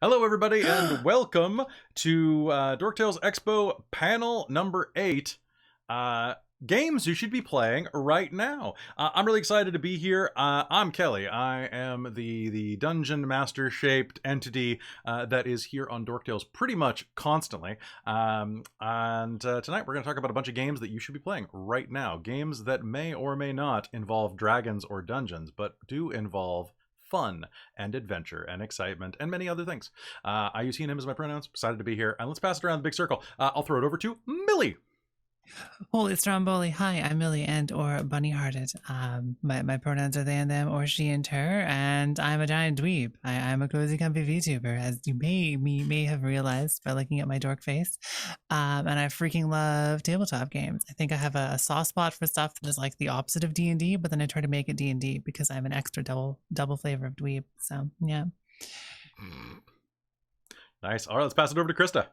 Hello, everybody, and welcome to Dork Tales Expo panel number 8. Games you should be playing right now. I'm really excited to be here. I'm Kelly. I am the dungeon master shaped entity that is here on Dork Tales pretty much constantly. And tonight we're going to talk about a bunch of games that you should be playing right now. Games that may or may not involve dragons or dungeons, but do involve fun and adventure and excitement and many other things. I use he and him as my pronouns. Excited to be here. And let's pass it around the big circle. I'll throw it over to Millie. Holy Stromboli. Hi, I'm Millie and or Bunny Hearted. My pronouns are they and them or she and her, and I'm a giant dweeb. I'm a cozy comfy VTuber, as you may have realized by looking at my dork face. And I freaking love tabletop games. I think I have a soft spot for stuff that is like the opposite of D&D, but then I try to make it D&D because I'm an extra double flavor of dweeb. So yeah. Nice. All right, let's pass it over to Krista.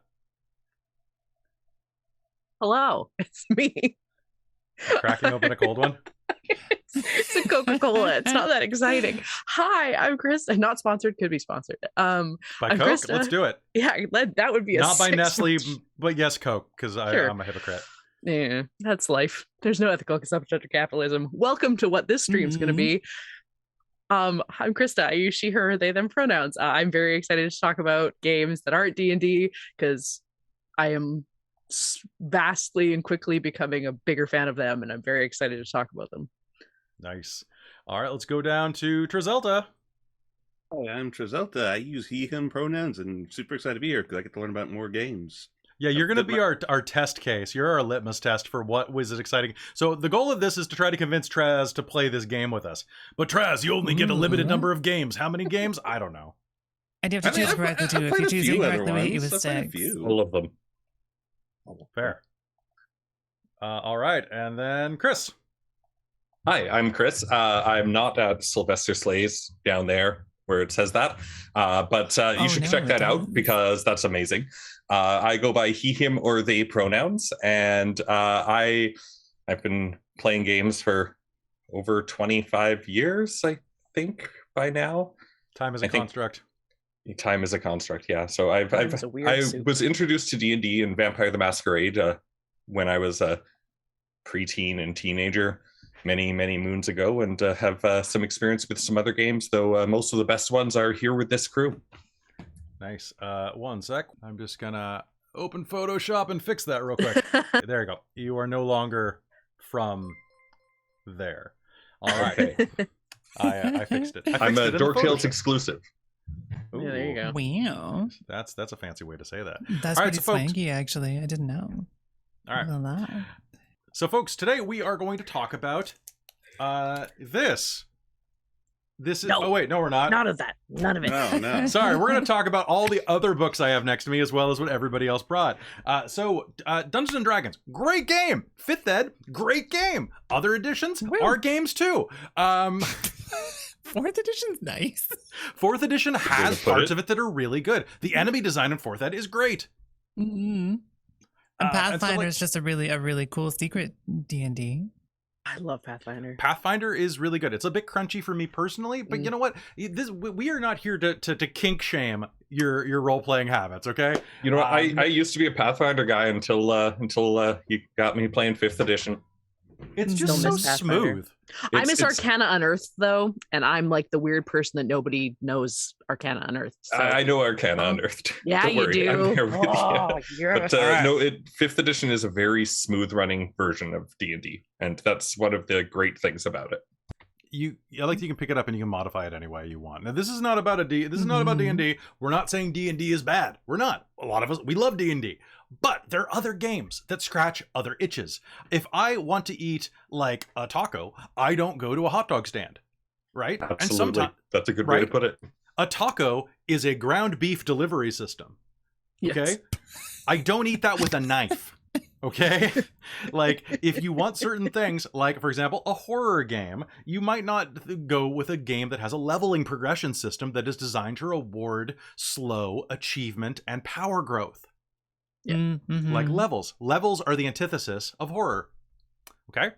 Hello, it's me. Cracking open a cold one. It's a Coca-Cola. It's not that exciting. Hi, I'm Krista. Not sponsored. Could be sponsored. By I'm Coke? Krista. Let's do it. Yeah, that would be a not by Nestle, sponsor. but yes, Coke, because Sure. I'm a hypocrite. Yeah, that's life. There's no ethical consumption under capitalism. Welcome to what this stream's going to be. I'm Krista. I use she, her, they, them pronouns. I'm very excited to talk about games that aren't D&D because I am vastly and quickly becoming a bigger fan of them, and I'm very excited to talk about them. Nice. All right, let's go down to Trezelta. Hi, I'm Trezelta. I use he, him pronouns, and super excited to be here because I get to learn about more games. Yeah, you're going to be our test case. You're our litmus test for what was it exciting. So the goal of this is to try to convince Traz to play this game with us. But Traz, you only get a limited number of games. How many games? I don't know. And you have to choose correctly too. If you choose incorrectly, we hit you with sticks. All of them. Fair. All right, and then Chris. Hi, I'm Chris. I'm not at Sylvester Slay's down there where it says that, but you should check that out because that's amazing. I go by he, him, or they pronouns, and I've been playing games for over 25 years, I think, by now. Time is a construct. Time is a construct, yeah. So I was introduced to D&D and Vampire the Masquerade when I was a preteen and teenager many moons ago, and have some experience with some other games, though most of the best ones are here with this crew. Nice. One sec. I'm just gonna open Photoshop and fix that real quick. There you go. You are no longer from there. All right. I fixed it. I'm a Dork Tales exclusive. Ooh. Yeah, there you go. Wow. That's a fancy way to say that. That's all pretty right, so swanky, actually. I didn't know. All right. So, folks, today we are going to talk about this. This is. No. Oh wait, no, we're not. None of that. None of it. No. Sorry, we're going to talk about all the other books I have next to me, as well as what everybody else brought. Dungeons and Dragons, great game. Fifth Ed, great game. Other editions are games too. Fourth edition's nice. Fourth edition has parts of it that are really good. The enemy design in Fourth Ed is great. Mm-hmm. And Pathfinder is just a really cool secret D&D. I love Pathfinder. Pathfinder is really good. It's a bit crunchy for me personally, but you know what? We are not here to kink shame your role playing habits. Okay. You know, I used to be a Pathfinder guy until you got me playing 5th edition. It's just so smooth. I miss Arcana Unearthed though, and I'm like the weird person that nobody knows Arcana Unearthed. So. I know Arcana Unearthed. Yeah, Don't worry. you do. I'm there with you. Yes. But no, 5th edition is a very smooth running version of D&D, and that's one of the great things about it. You can pick it up and you can modify it any way you want. Now, this is not about This is not about D&D. We're not saying D&D is bad. We're not. A lot of us, we love D&D. But there are other games that scratch other itches. If I want to eat like a taco, I don't go to a hot dog stand, right? Absolutely. That's a good way to put it. A taco is a ground beef delivery system. Okay? Yes. I don't eat that with a knife. Okay? Like, if you want certain things, like, for example, a horror game, you might not go with a game that has a leveling progression system that is designed to reward slow achievement and power growth. Yeah. Like levels. Levels are the antithesis of horror. Okay?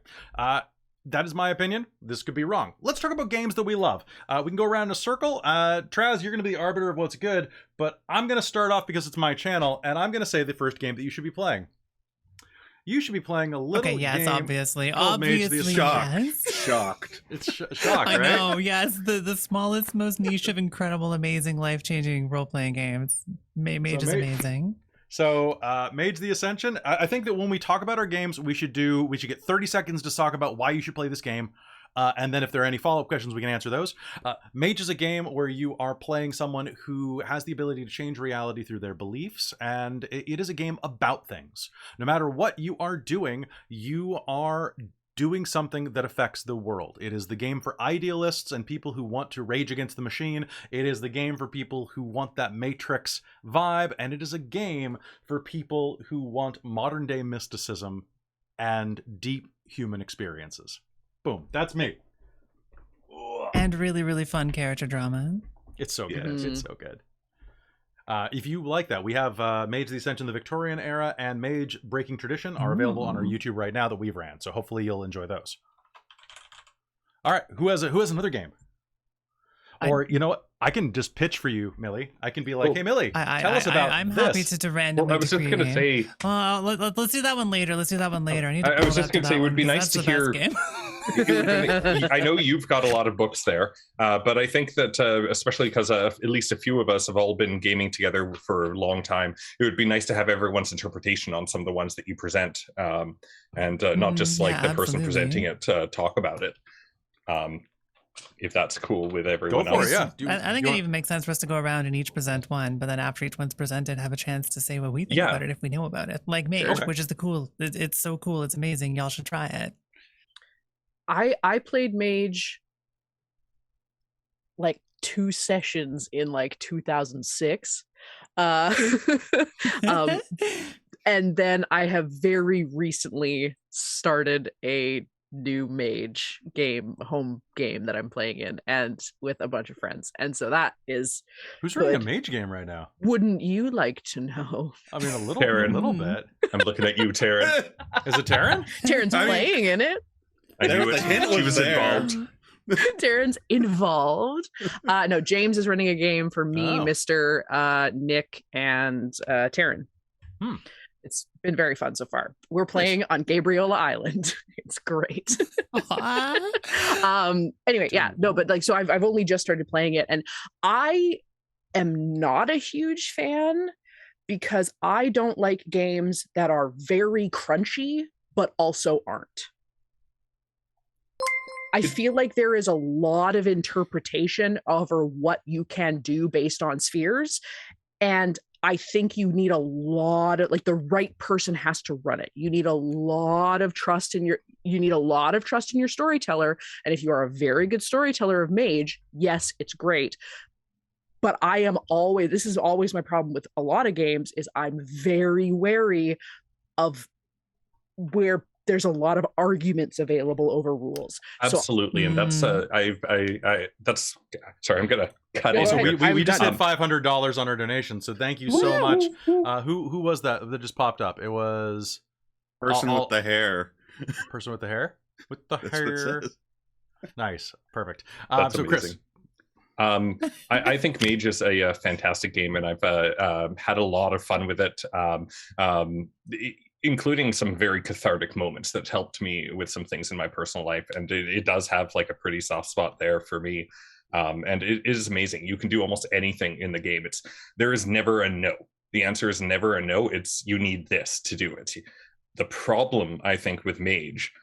That is my opinion. This could be wrong. Let's talk about games that we love. We can go around in a circle. Traz, you're going to be the arbiter of what's good, but I'm going to start off because it's my channel, and I'm going to say the first game that you should be playing. You should be playing a little game. Okay, yes, obviously. Obviously, Yes. Shocked. It's shocked, I right? know, yes. The smallest, most niche of incredible, amazing, life-changing role-playing games. Mage is amazing. So, Mage the Ascension. I think that when we talk about our games, we should get 30 seconds to talk about why you should play this game. And then if there are any follow-up questions, we can answer those. Mage is a game where you are playing someone who has the ability to change reality through their beliefs, and it is a game about things. No matter what you are doing something that affects the world. It is the game for idealists and people who want to rage against the machine. It is the game for people who want that Matrix vibe, and it is a game for people who want modern-day mysticism and deep human experiences. Boom. That's me. And really, really fun character drama. It's so good. Yes. It's so good. If you like that, we have Mage the Ascension, the Victorian Era, and Mage Breaking Tradition are available on our YouTube right now that we've ran. So hopefully you'll enjoy those. All right. Who has another game? Or, you know what? I can just pitch for you, Millie. I can be like, hey, Millie, tell us about I'm this. happy to randomly I was just going to say... let's do that one later. Let's do that one later. I was just going to say, it would be nice to hear... I know you've got a lot of books there, but I think that, especially because at least a few of us have all been gaming together for a long time, it would be nice to have everyone's interpretation on some of the ones that you present, and not just like the person presenting it talk about it. If that's cool with everyone else. Go for it, yeah. I think it even makes sense for us to go around and each present one, but then after each one's presented, have a chance to say what we think about it if we know about it. Like Mage, which is it's so cool, it's amazing. Y'all should try it. I played Mage like 2 sessions in like 2006. And then I have very recently started a new Mage home game that I'm playing in, and with a bunch of friends, and so that is who's running a Mage game right now. Wouldn't you like to know? I mean, a little bit. I'm looking at you, Taryn. Is it Taryn? Taryn's playing in it. I knew it. She was involved. Taryn's involved. No, James is running a game for me, Mr. Nick, and Taryn. It's been very fun so far. We're playing on Gabriola Island. It's great. Anyway, yeah, no, but like, so I've only just started playing it, and I am not a huge fan because I don't like games that are very crunchy, but also aren't. I feel like there is a lot of interpretation over what you can do based on spheres, and I think you need a lot of, like, the right person has to run it. You need a lot of trust in your storyteller. And if you are a very good storyteller of Mage, yes, it's great. But this is always my problem with a lot of games, is I'm very wary of where there's a lot of arguments available over rules. Absolutely. And that's that's sorry, I'm gonna cut also, in. we just hit $500 on our donation, so thank you so much. Who was that just popped up? It was person with the hair. Person with the hair? With the That's hair. what it says. Nice. Perfect. That's so amazing. Chris. I think Mage is a fantastic game, and I've had a lot of fun with it. Including some very cathartic moments that helped me with some things in my personal life. And it does have like a pretty soft spot there for me. And it is amazing. You can do almost anything in the game. There is never a no. The answer is never a no. It's you need this to do it. The problem, I think, with Mage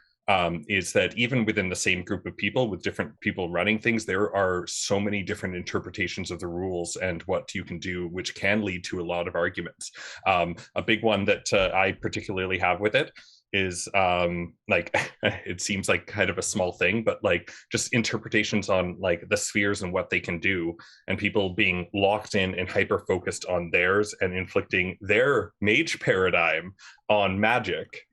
is that even within the same group of people, with different people running things, there are so many different interpretations of the rules and what you can do, which can lead to a lot of arguments. A big one that I particularly have with it is like, it seems like kind of a small thing, but like just interpretations on like the spheres and what they can do, and people being locked in and hyper focused on theirs and inflicting their Mage paradigm on magic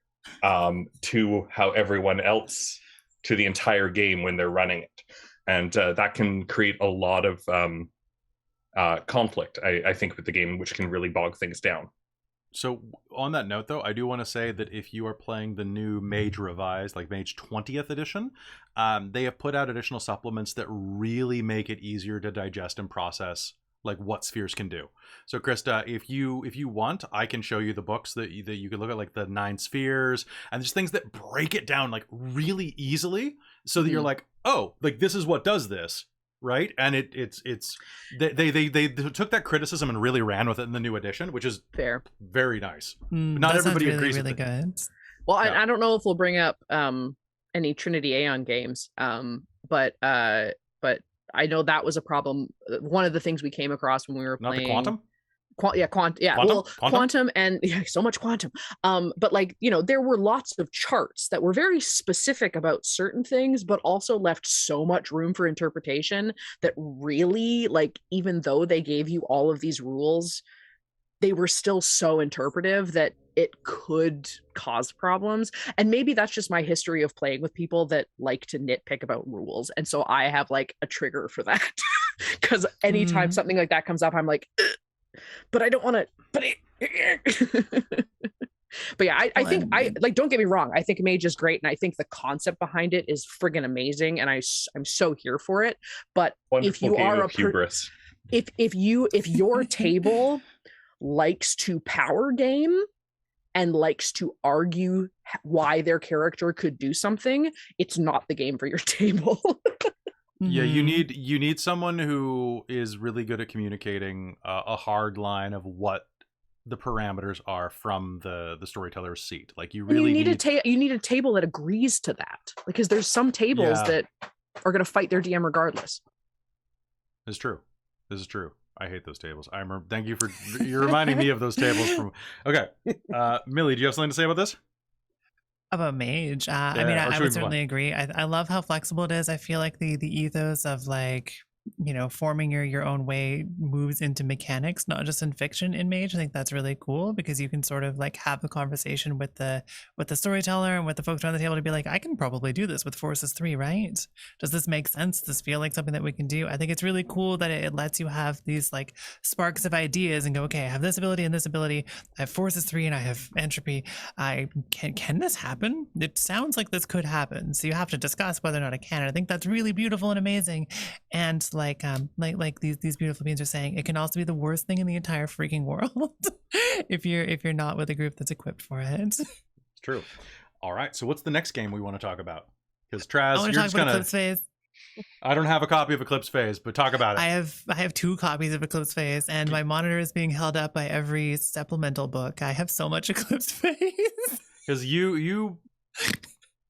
to how everyone else, to the entire game when they're running it. And that can create a lot of conflict, I think, with the game, which can really bog things down. So on that note, though, I do want to say that if you are playing the new Mage Revised, like Mage 20th edition, they have put out additional supplements that really make it easier to digest and process like what spheres can do. So Krista, if you want, I can show you the books that you can look at, like the 9 spheres, and there's things that break it down like really easily, so that you're like, oh, like this is what does this. Right, and they took that criticism and really ran with it in the new edition, which is fair, very nice. Not that everybody really, agrees really with it. good. Well, I don't know if we'll bring up any Trinity Aeon games, but I know that was a problem. One of the things we came across when we were playing the Quantum. Quantum and so much Quantum. But like, there were lots of charts that were very specific about certain things, but also left so much room for interpretation that really, like, even though they gave you all of these rules, they were still so interpretive that it could cause problems. And maybe that's just my history of playing with people that like to nitpick about rules. And so I have like a trigger for that. Because anytime something like that comes up, I'm like, ugh. But I don't want to. But yeah, I think I like. Don't get me wrong. I think Mage is great, and I think the concept behind it is friggin' amazing, and I'm so here for it. But if you are a hubris, if your table likes to power game and likes to argue why their character could do something, it's not the game for your table. Yeah, you need someone who is really good at communicating a hard line of what the parameters are from the storyteller's seat. Like you really need a table that agrees to that, because there's some tables that are going to fight their DM regardless. It's true. This is true. I hate those tables. Thank you for you're reminding me of those tables from. Okay, Millie, do you have something to say about this? About Mage, I mean, I would certainly agree. I love how flexible it is. I feel like the ethos of like, forming your own way moves into mechanics, not just in fiction in Mage. I think that's really cool, because you can sort of like have a conversation with the storyteller and with the folks around the table to be like, I can probably do this with Forces 3, right? Does this make sense? Does this feel like something that we can do? I think it's really cool that it lets you have these like sparks of ideas and go, okay, I have this ability and this ability. I have Forces 3 and I have Entropy. Can this happen? It sounds like this could happen. So you have to discuss whether or not it can. And I think that's really beautiful and amazing. And like these beautiful beings are saying, it can also be the worst thing in the entire freaking world if you're not with a group that's equipped for it. It's true. All right, so what's the next game we want to talk about? Because Traz, you're just gonna Eclipse Phase. I don't have a copy of Eclipse Phase, but talk about it. I have 2 copies of Eclipse Phase, and my monitor is being held up by every supplemental book. I have so much Eclipse Phase. Because you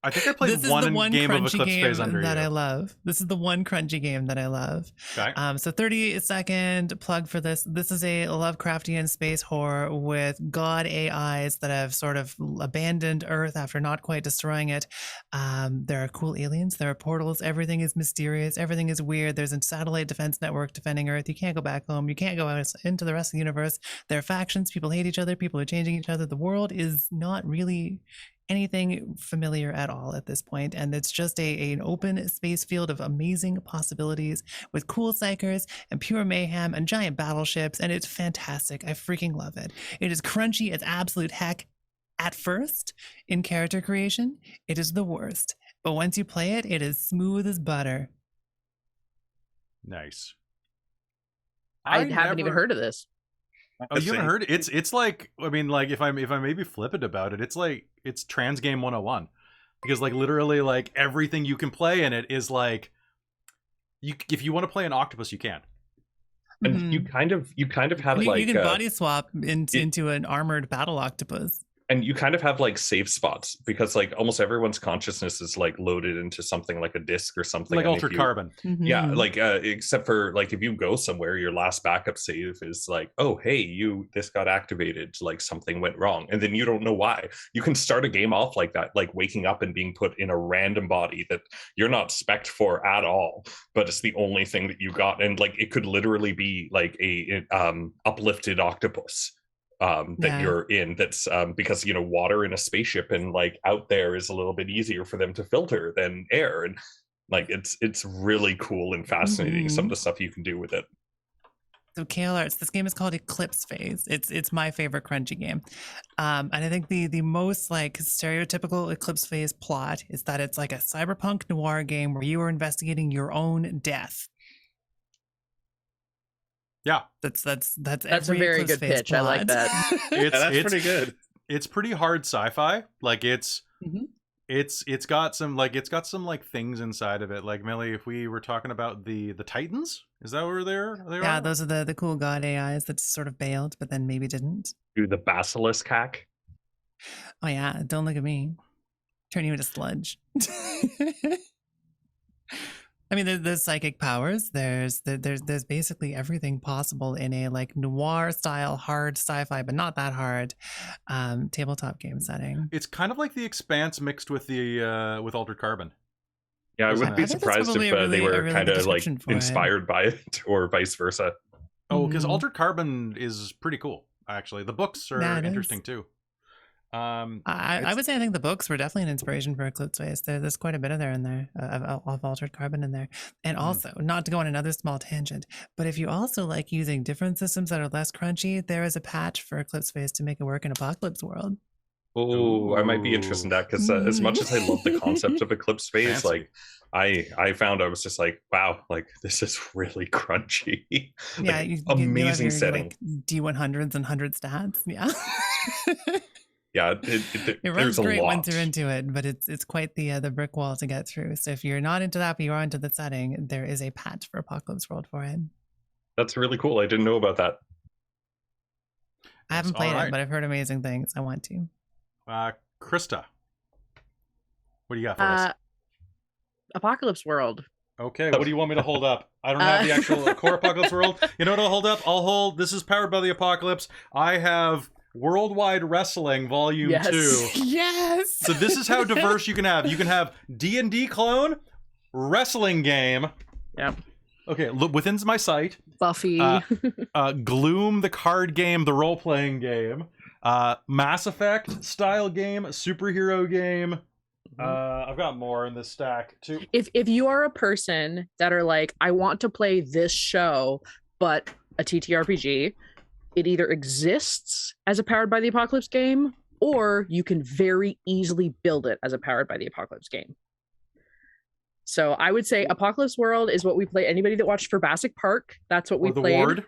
I think I played one game of Eclipse Phase under that you. I love. This is the one crunchy game that I love. Okay. So 30-second plug for this. This is a Lovecraftian space horror with god AIs that have sort of abandoned Earth after not quite destroying it. There are cool aliens. There are portals. Everything is mysterious. Everything is weird. There's a satellite defense network defending Earth. You can't go back home. You can't go out into the rest of the universe. There are factions. People hate each other. People are changing each other. The world is not really anything familiar at all at this point, and it's just an open space field of amazing possibilities with cool psychers and pure mayhem and giant battleships, and it's fantastic. I freaking love it. It is crunchy as absolute heck at first. In character creation, it is the worst, but once you play it, it is smooth as butter. Nice. I haven't even heard of this. Oh, you haven't heard it? It's like, I mean, like if I may be flippant about it, it's like it's trans game 101, because like literally like everything you can play in it is like if you want to play an octopus, you can. And you kind of have you can body swap into an armored battle octopus. And you kind of have like safe spots, because like almost everyone's consciousness is like loaded into something like a disk or something, like altered carbon. Yeah, like except for like if you go somewhere, your last backup save is like, oh hey, this got activated, like something went wrong, and then you don't know why. You can start a game off like that, like waking up and being put in a random body that you're not spec'd for at all, but it's the only thing that you got, and like it could literally be like a uplifted octopus that you're in, that's because water in a spaceship and like out there is a little bit easier for them to filter than air, and like it's really cool and fascinating some of the stuff you can do with it. So Kale Arts, this game is called Eclipse Phase. It's my favorite crunchy game. And I think the most like stereotypical Eclipse Phase plot is that it's like a cyberpunk noir game where you are investigating your own death. Yeah. That's a very good pitch. Plot. I like that. That's pretty good. It's pretty hard sci-fi. Like it's Mhm. it's got some like things inside of it. Like Millie, if we were talking about the Titans, is that where they Yeah, are? those are the cool god AIs that sort of bailed, but then maybe didn't. Do the Basilisk Hack. Oh yeah, don't look at me. Turn you into sludge. I mean, there's psychic powers. There's basically everything possible in a like noir style hard sci-fi, but not that hard tabletop game setting. It's kind of like The Expanse mixed with the with Altered Carbon. Yeah, I Isn't wouldn't be it? surprised if they were kind of like inspired by it or vice versa. Oh, because Altered Carbon is pretty cool, actually. The books are interesting too. I would say I think the books were definitely an inspiration for Eclipse Phase. There's quite a bit of there in there of Altered Carbon in there, and also not to go on another small tangent, but if you also like using different systems that are less crunchy, there is a patch for Eclipse Phase to make it work in Apocalypse World. Oh, I might be interested in that because as much as I love the concept of Eclipse Phase, like I found I was just like, wow, like this is really crunchy. Yeah, amazing you setting. Like D100s and 100 stats. Yeah. Yeah, it runs great once you're into it, but it's quite the brick wall to get through. So if you're not into that, but you are into the setting, there is a patch for Apocalypse World for it. That's really cool. I didn't know about that. I haven't played it, but I've heard amazing things. I want to. Krista, what do you got for us? Apocalypse World. Okay, what do you want me to hold up? I don't have the actual core Apocalypse World. You know what I'll hold up? I'll hold, this is powered by the Apocalypse. I have Worldwide Wrestling Volume 2. Yes! So this is how diverse you can have. You can have D&D clone, wrestling game. Yep. Okay, look within my sight. Buffy. Gloom, the card game, the role-playing game. Mass Effect style game, superhero game. I've got more in this stack too. If you are a person that are like, I want to play this show, but a TTRPG, it either exists as a Powered by the Apocalypse game, or you can very easily build it as a Powered by the Apocalypse game. So I would say Apocalypse World is what we play. Anybody that watched Jurassic Park, that's what we played. Ward.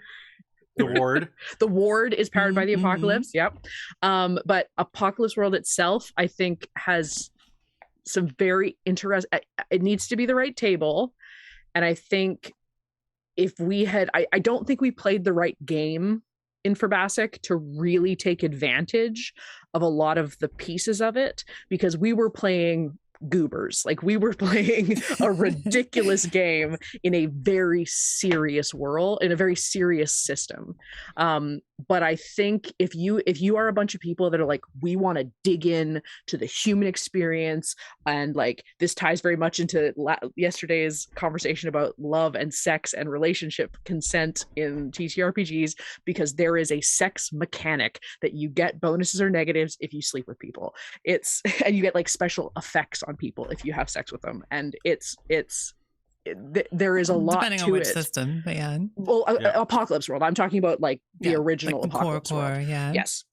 The Ward. The Ward is Powered by the Apocalypse. Yep. But Apocalypse World itself, I think, has some very interesting. It needs to be the right table, and I think if we had, I don't think we played the right game in Basic to really take advantage of a lot of the pieces of it, because we were playing goobers. Like, we were playing a ridiculous game in a very serious world, in a very serious system. But I think if you are a bunch of people that are like, we want to dig in to the human experience, and like this ties very much into yesterday's conversation about love and sex and relationship consent in TTRPGs, because there is a sex mechanic that you get bonuses or negatives if you sleep with people. And you get like special effects on people if you have sex with them, and there is a lot depending to on which it. system, but yeah. Well, Apocalypse World. I'm talking about like the original like the Apocalypse core, World. yeah. Yes.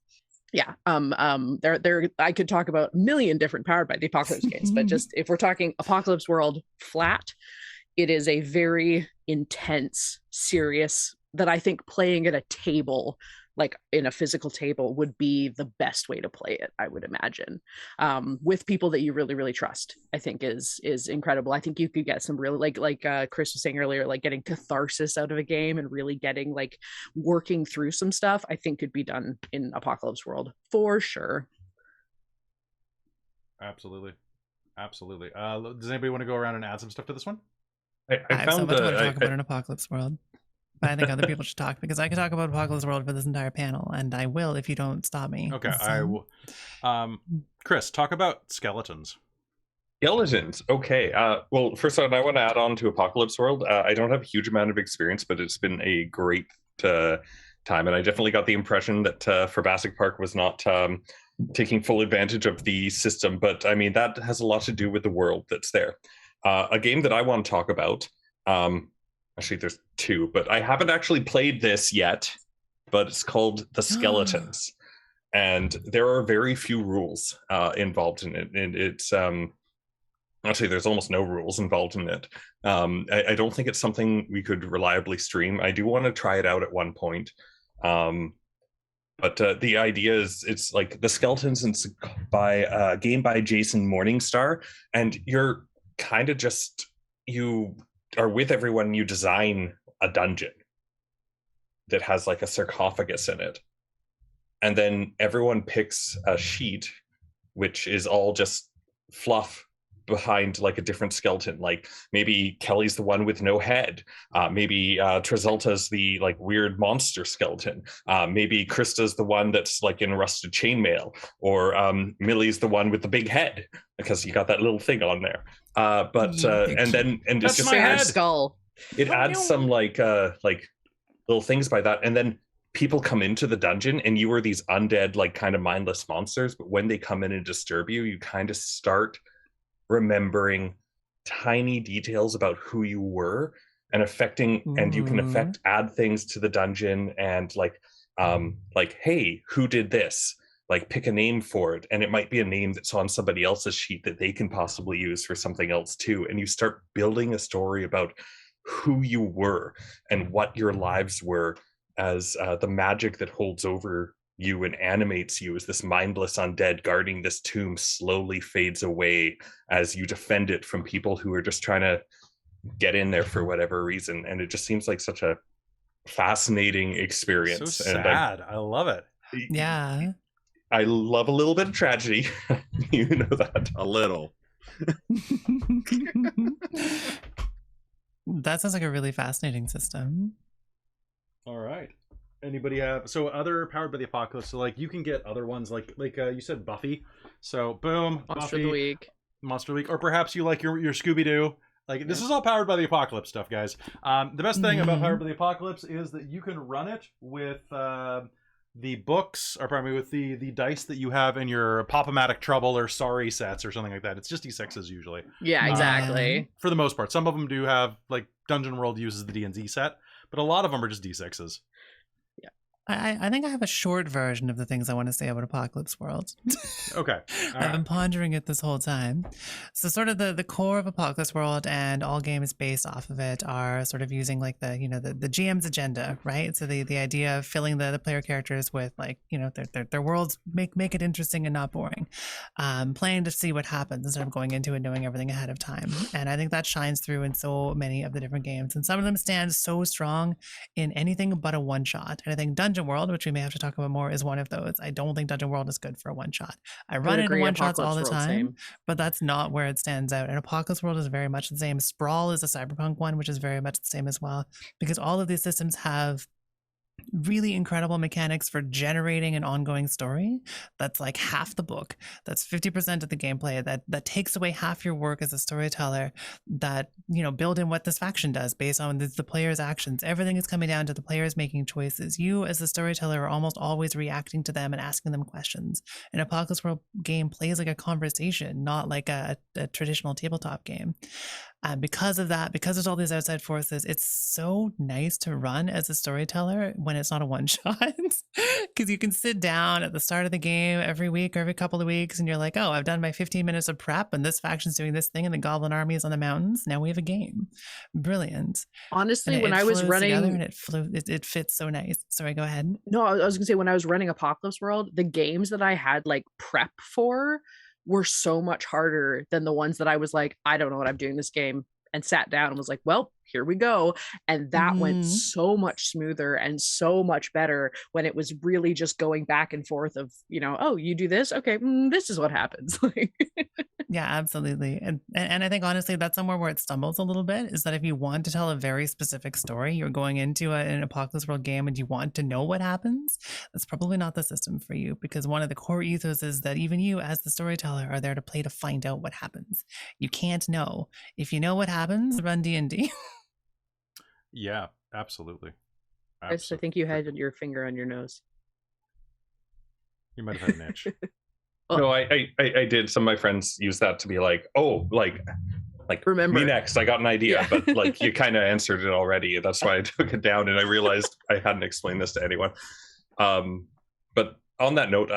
Yeah. There. I could talk about a million different Powered by the Apocalypse games, but just if we're talking Apocalypse World flat, it is a very intense, serious, that I think playing at a table, like in a physical table, would be the best way to play it, I would imagine, with people that you really, really trust. I think is incredible. I think you could get some really, like Chris was saying earlier, like getting catharsis out of a game and really getting like working through some stuff, I think could be done in Apocalypse World for sure. Absolutely. Does anybody want to go around and add some stuff to this one? I have so found much more to talk about in Apocalypse World. But I think other people should talk, because I could talk about Apocalypse World for this entire panel, and I will if you don't stop me. Okay, so. I will. Chris, talk about skeletons. Skeletons. Okay. Well, first of all, I want to add on to Apocalypse World. I don't have a huge amount of experience, but it's been a great time, and I definitely got the impression that Basic Park was not taking full advantage of the system. But I mean, that has a lot to do with the world that's there. A game that I want to talk about. Actually, there's 2, but I haven't actually played this yet. But it's called The Skeletons, and there are very few rules involved in it. And it's actually, there's almost no rules involved in it. I don't think it's something we could reliably stream. I do want to try it out at one point. But the idea is, it's like The Skeletons, and it's by a game by Jason Morningstar, and you're kind of just, you are with everyone, you design a dungeon that has like a sarcophagus in it, and then everyone picks a sheet which is all just fluff behind like a different skeleton. Like maybe Kelly's the one with no head, maybe Trizulta's the like weird monster skeleton, maybe Krista's the one that's like in rusted chainmail, or Millie's the one with the big head because you got that little thing on there. And That's it's just my head. Skull. It adds some like little things by that, and then people come into the dungeon and you are these undead, like kind of mindless monsters, but when they come in and disturb you, you kind of start remembering tiny details about who you were and affecting, and you can add things to the dungeon, and like hey, who did this, like pick a name for it, and it might be a name that's on somebody else's sheet that they can possibly use for something else too, and you start building a story about who you were and what your lives were, as the magic that holds over you and animates you as this mindless undead guarding this tomb slowly fades away as you defend it from people who are just trying to get in there for whatever reason. And it just seems like such a fascinating experience. So sad. I love it. Yeah. I love a little bit of tragedy. You know that. A little. That sounds like a really fascinating system. All right. Anybody have other Powered by the Apocalypse? So like you can get other ones like you said Buffy. So boom, Monster Buffy, of the Week. Monster of the Week, or perhaps you like your Scooby Doo. Like this is all Powered by the Apocalypse stuff, guys. The best thing about Powered by the Apocalypse is that you can run it with the books, or probably with the dice that you have in your Pop-O-Matic Trouble or Sorry sets or something like that. It's just D6s usually. Yeah, exactly. For the most part. Some of them do have, like Dungeon World uses the D&Z set, but a lot of them are just D6s. I think I have a short version of the things I want to say about Apocalypse World. Okay. I've been pondering it this whole time. So sort of the core of Apocalypse World and all games based off of it are sort of using like the GM's agenda, right? So the idea of filling the player characters with like, their worlds, make it interesting and not boring. Playing to see what happens instead of going into it knowing everything ahead of time. And I think that shines through in so many of the different games. And some of them stand so strong in anything but a one-shot. And I think Dungeon World, which we may have to talk about more, is one of those. I don't think Dungeon World is good for a one-shot. I run into one-shots all the time, but that's not where it stands out. And Apocalypse World is very much the same. Sprawl is a Cyberpunk one, which is very much the same as well, because all of these systems have really incredible mechanics for generating an ongoing story that's like half the book, that's 50% of the gameplay, that takes away half your work as a storyteller, that build in what this faction does based on the player's actions. Everything is coming down to the players making choices. You as the storyteller are almost always reacting to them and asking them questions. An Apocalypse World game plays like a conversation, not like a traditional tabletop game. Because of that, because there's all these outside forces, it's so nice to run as a storyteller when it's not a one-shot, because you can sit down at the start of the game every week or every couple of weeks and you're like, oh, I've done my 15 minutes of prep and this faction's doing this thing and the goblin army is on the mountains. Now we have a game. Brilliant. Honestly, when I was running, and it fits so nice. Sorry, go ahead. No, I was gonna say, when I was running Apocalypse World, the games that I had like prep for were so much harder than the ones that I was like, I don't know what I'm doing this game, and sat down and was like, well, here we go. And that went so much smoother and so much better when it was really just going back and forth of, oh, you do this, okay, this is what happens. Yeah, absolutely. And I think honestly that's somewhere where it stumbles a little bit, is that if you want to tell a very specific story, you're going into an Apocalypse World game and you want to know what happens, that's probably not the system for you, because one of the core ethos is that even you as the storyteller are there to play to find out what happens. You can't know. If you know what happens, run D&D. Yeah, absolutely. Chris, I think you had your finger on your nose. You might have had an itch. No, I did. Some of my friends use that to be like, oh, like like, Remember. me next. I got an idea, Yeah. but like you kind of answered it already. That's why I took it down, and I realized I hadn't explained this to anyone. But on that note,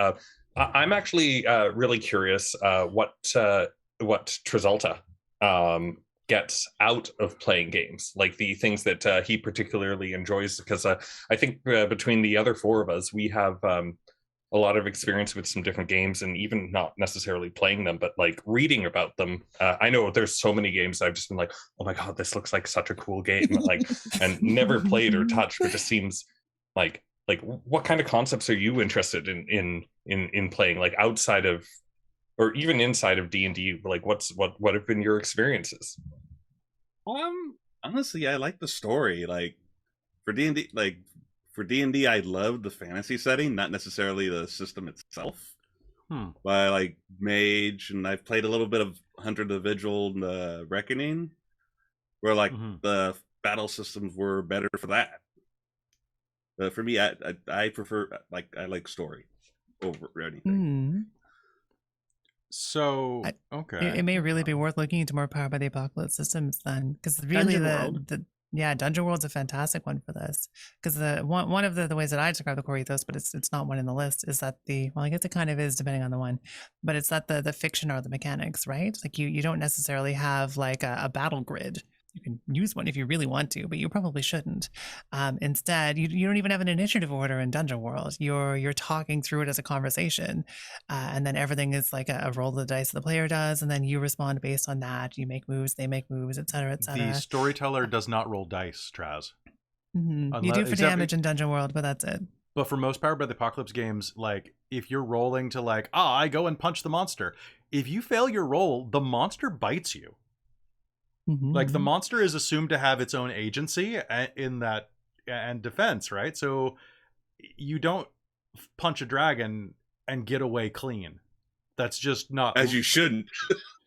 I'm actually really curious what Trizalta gets out of playing games, like the things that he particularly enjoys, because I think between the other four of us, we have a lot of experience with some different games, and even not necessarily playing them, but like reading about them. I know there's so many games I've just been like, oh my god, this looks like such a cool game, like, and never played or touched, but just seems like what kind of concepts are you interested in playing, like outside of or even inside of D&D? Like what have been your experiences? Honestly, I like the story. Like for D&D, I love the fantasy setting, not necessarily the system itself. But I like Mage, and I've played a little bit of Hunter the Vigil and the Reckoning, where like the battle systems were better for that. But for me, I prefer I like story over anything. So okay, it may really be worth looking into more Powered by the Apocalypse systems then, because really Dungeon World's a fantastic one for this. Because one of the ways that I describe the core ethos, but it's not one in the list, is that I guess it kind of is depending on the one, but it's that the fiction are the mechanics, right? Like you don't necessarily have like a battle grid. You can use one if you really want to, but you probably shouldn't. Instead, you don't even have an initiative order in Dungeon World. You're talking through it as a conversation, and then everything is like a roll of the dice the player does, and then you respond based on that. You make moves, they make moves, etc., etc. The storyteller does not roll dice, Traz. You do for damage in Dungeon World, but that's it. But for most Powered by the Apocalypse games, like if you're rolling to I go and punch the monster, if you fail your roll, the monster bites you. Like the monster is assumed to have its own agency in that and defense, right? So you don't punch a dragon and get away clean. That's just not as you shouldn't.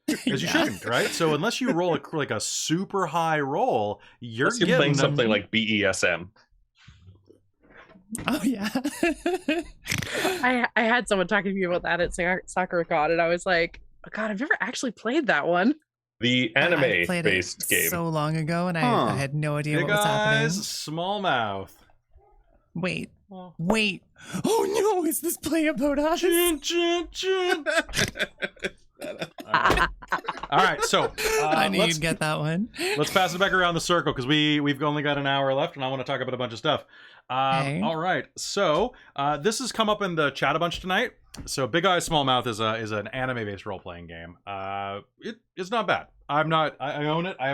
As you shouldn't, right? So unless you roll a super high roll, you're playing something like BESM. Oh yeah. I had someone talking to me about that at SoccerCon, and I was like, oh, God, I've never actually played that one. The anime-based game. So long ago, and I had no idea what was happening. Small mouth. Wait. Oh no! Is this play about us? All right, so I knew you'd get that one. Let's pass it back around the circle because we've only got an hour left, and I want to talk about a bunch of stuff. Okay. All right, so this has come up in the chat a bunch tonight. So Big Eyes Small Mouth is an anime-based role-playing game. It's not bad. I own it. I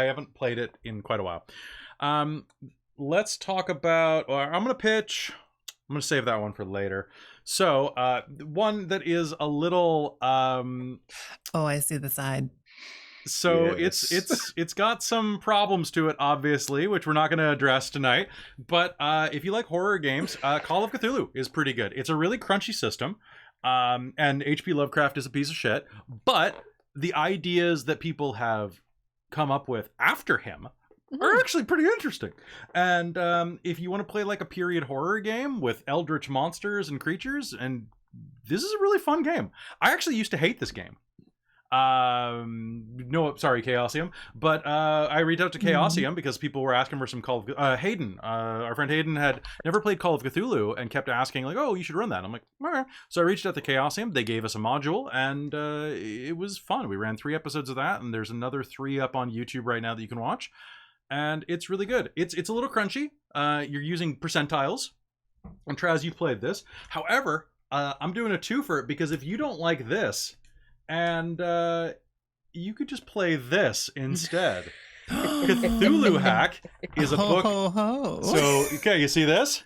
haven't played it in quite a while. Let's talk about. Or I'm gonna pitch. I'm gonna save that one for later. So one that is a little. Oh, I see the side. So yes. it's got some problems to it, obviously, which we're not going to address tonight. But if you like horror games, Call of Cthulhu is pretty good. It's a really crunchy system, and H.P. Lovecraft is a piece of shit. But the ideas that people have come up with after him are actually pretty interesting. And if you want to play like a period horror game with eldritch monsters and creatures, and this is a really fun game. I actually used to hate this game. No, sorry, Chaosium. But I reached out to Chaosium because people were asking for some Call of Hayden. Our friend Hayden had never played Call of Cthulhu and kept asking like, "Oh, you should run that." I'm like, "All right." So I reached out to Chaosium. They gave us a module, and it was fun. We ran 3 episodes of that, and there's another 3 up on YouTube right now that you can watch, and it's really good. It's a little crunchy. You're using percentiles, and Traz, you've played this. However, I'm doing a 2 for it because if you don't like this. And you could just play this instead. Cthulhu Hack is a book. So, okay, you see this?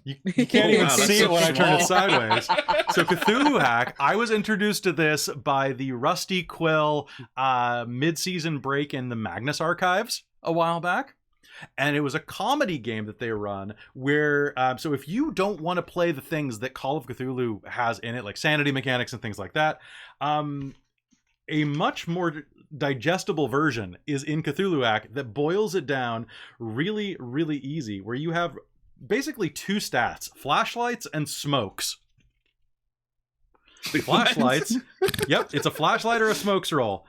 You can't even see it when I turn it sideways. So Cthulhu Hack, I was introduced to this by the Rusty Quill mid-season break in the Magnus Archives a while back. And it was a comedy game that they run where, so if you don't want to play the things that Call of Cthulhu has in it, like sanity mechanics and things like that, a much more digestible version is in Cthulhu Hack that boils it down really, really easy, where you have basically 2 stats, flashlights and smokes. Flashlights. Yep, it's a flashlight or a smokes roll.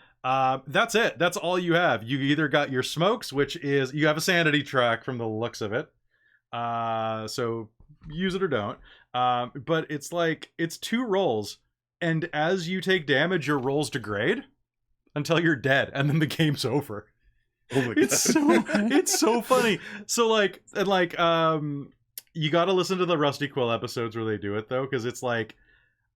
That's it. That's all you have. You either got your smokes, which is you have a sanity track from the looks of it. So use it or don't. But it's like it's 2 rolls, and as you take damage, your rolls degrade until you're dead, and then the game's over. Oh my God. It's so funny. So like you got to listen to the Rusty Quill episodes where they do it though, because it's like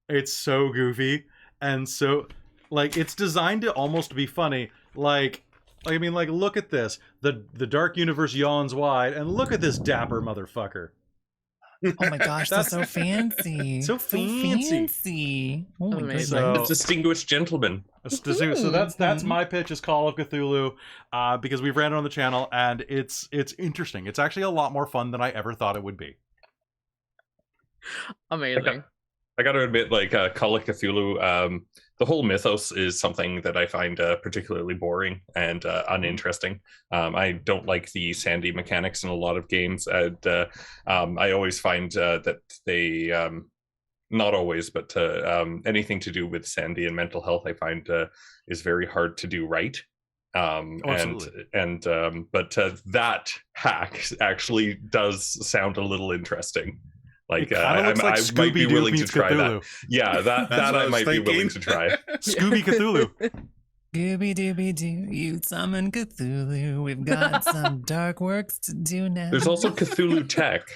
it's so goofy and so. Like, it's designed to almost be funny. Like I mean, like, look at this. The dark universe yawns wide, and look at this dapper motherfucker. Oh my gosh, that's so fancy. So fancy. Oh my goodness. So, distinguished gentleman. So that's my pitch is Call of Cthulhu, because we've ran it on the channel, and it's interesting. It's actually a lot more fun than I ever thought it would be. Amazing. I got to admit, like, Call of Cthulhu, the whole mythos is something that I find particularly boring and uninteresting. I don't like the sandy mechanics in a lot of games. And I always find that they, not always, but anything to do with sandy and mental health, I find is very hard to do right. But that hack actually does sound a little interesting. Like, I might be willing to try Cthulhu. that. Yeah, that I might be willing to try. Scooby Cthulhu. Scooby Dooby Doo, you summon Cthulhu. We've got some dark works to do now. There's also Cthulhu Tech.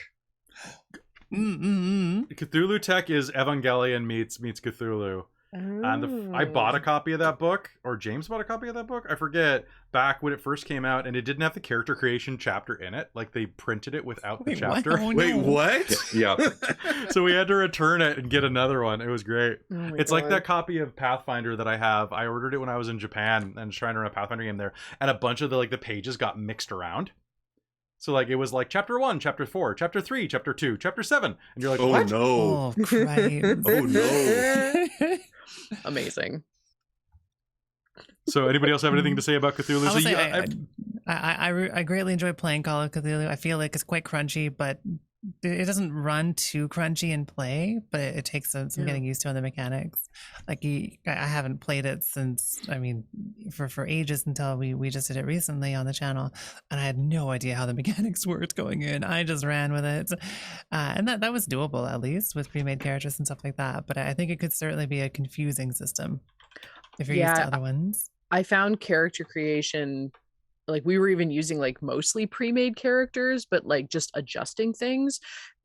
Cthulhu Tech is Evangelion meets Cthulhu. And I bought a copy of that book, or James bought a copy of that book, I forget, back when it first came out, and it didn't have the character creation chapter in it. Like, they printed it without the chapter. What? Oh, Wait, no. what? Yeah. So we had to return it and get another one. It was great. Oh my It's like God. that copy of Pathfinder that I have. I ordered it when I was in Japan and was trying to run a Pathfinder game there, and a bunch of the pages got mixed around. So like it was like chapter 1, chapter 4, chapter 3, chapter 2, chapter 7, and you're like, Oh what? no. Oh, Christ. Oh no. Amazing. So anybody else have anything to say about Cthulhu? I So will say, you- I greatly enjoy playing Call of Cthulhu. I feel like it's quite crunchy, but it doesn't run too crunchy in play, but it takes some getting used to on the mechanics. Like I haven't played it since, I mean, for ages until we just did it recently on the channel, and I had no idea how the mechanics worked going in. I just ran with it, and that was doable, at least with pre-made characters and stuff like that. But I think it could certainly be a confusing system if you're used to other ones. I found character creation, like we were even using like mostly pre-made characters, but like just adjusting things.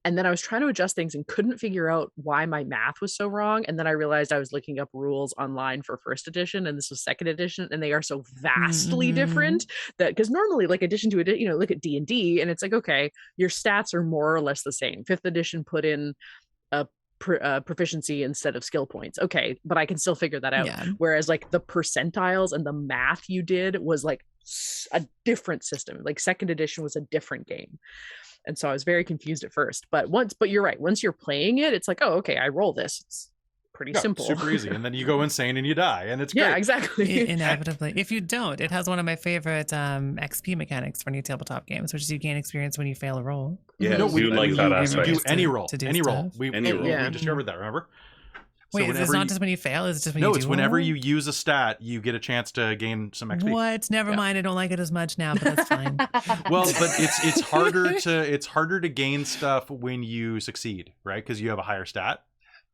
And then I was trying to adjust things and couldn't figure out why my math was so wrong. And then I realized I was looking up rules online for first edition, and this was second edition, and they are so vastly different that, because normally like edition to edition, look at D&D and it's like, okay, your stats are more or less the same. Fifth edition put in a proficiency instead of skill points. Okay, but I can still figure that out. Yeah. Whereas like the percentiles and the math you did was like a different system. Like second edition was a different game. And so I was very confused at first. But you're right. Once you're playing it, it's like, oh, okay, I roll this. It's pretty simple. super easy. And then you go insane and you die, and it's great. Yeah, exactly. Inevitably. If you don't, it has one of my favorite XP mechanics for new tabletop games, which is you gain experience when you fail a roll. Yeah, No, we like that aspect. do any To- roll. to do Any roll. stuff. We Yeah. discovered that, remember? So Wait, it's whenever not you- just when you fail, it's just when you No, do it's whenever roll? you use a stat, you get a chance to gain some XP. What? Never Yeah. mind. I don't like it as much now, but that's fine. Well, but it's harder to gain stuff when you succeed, right? Because you have a higher stat.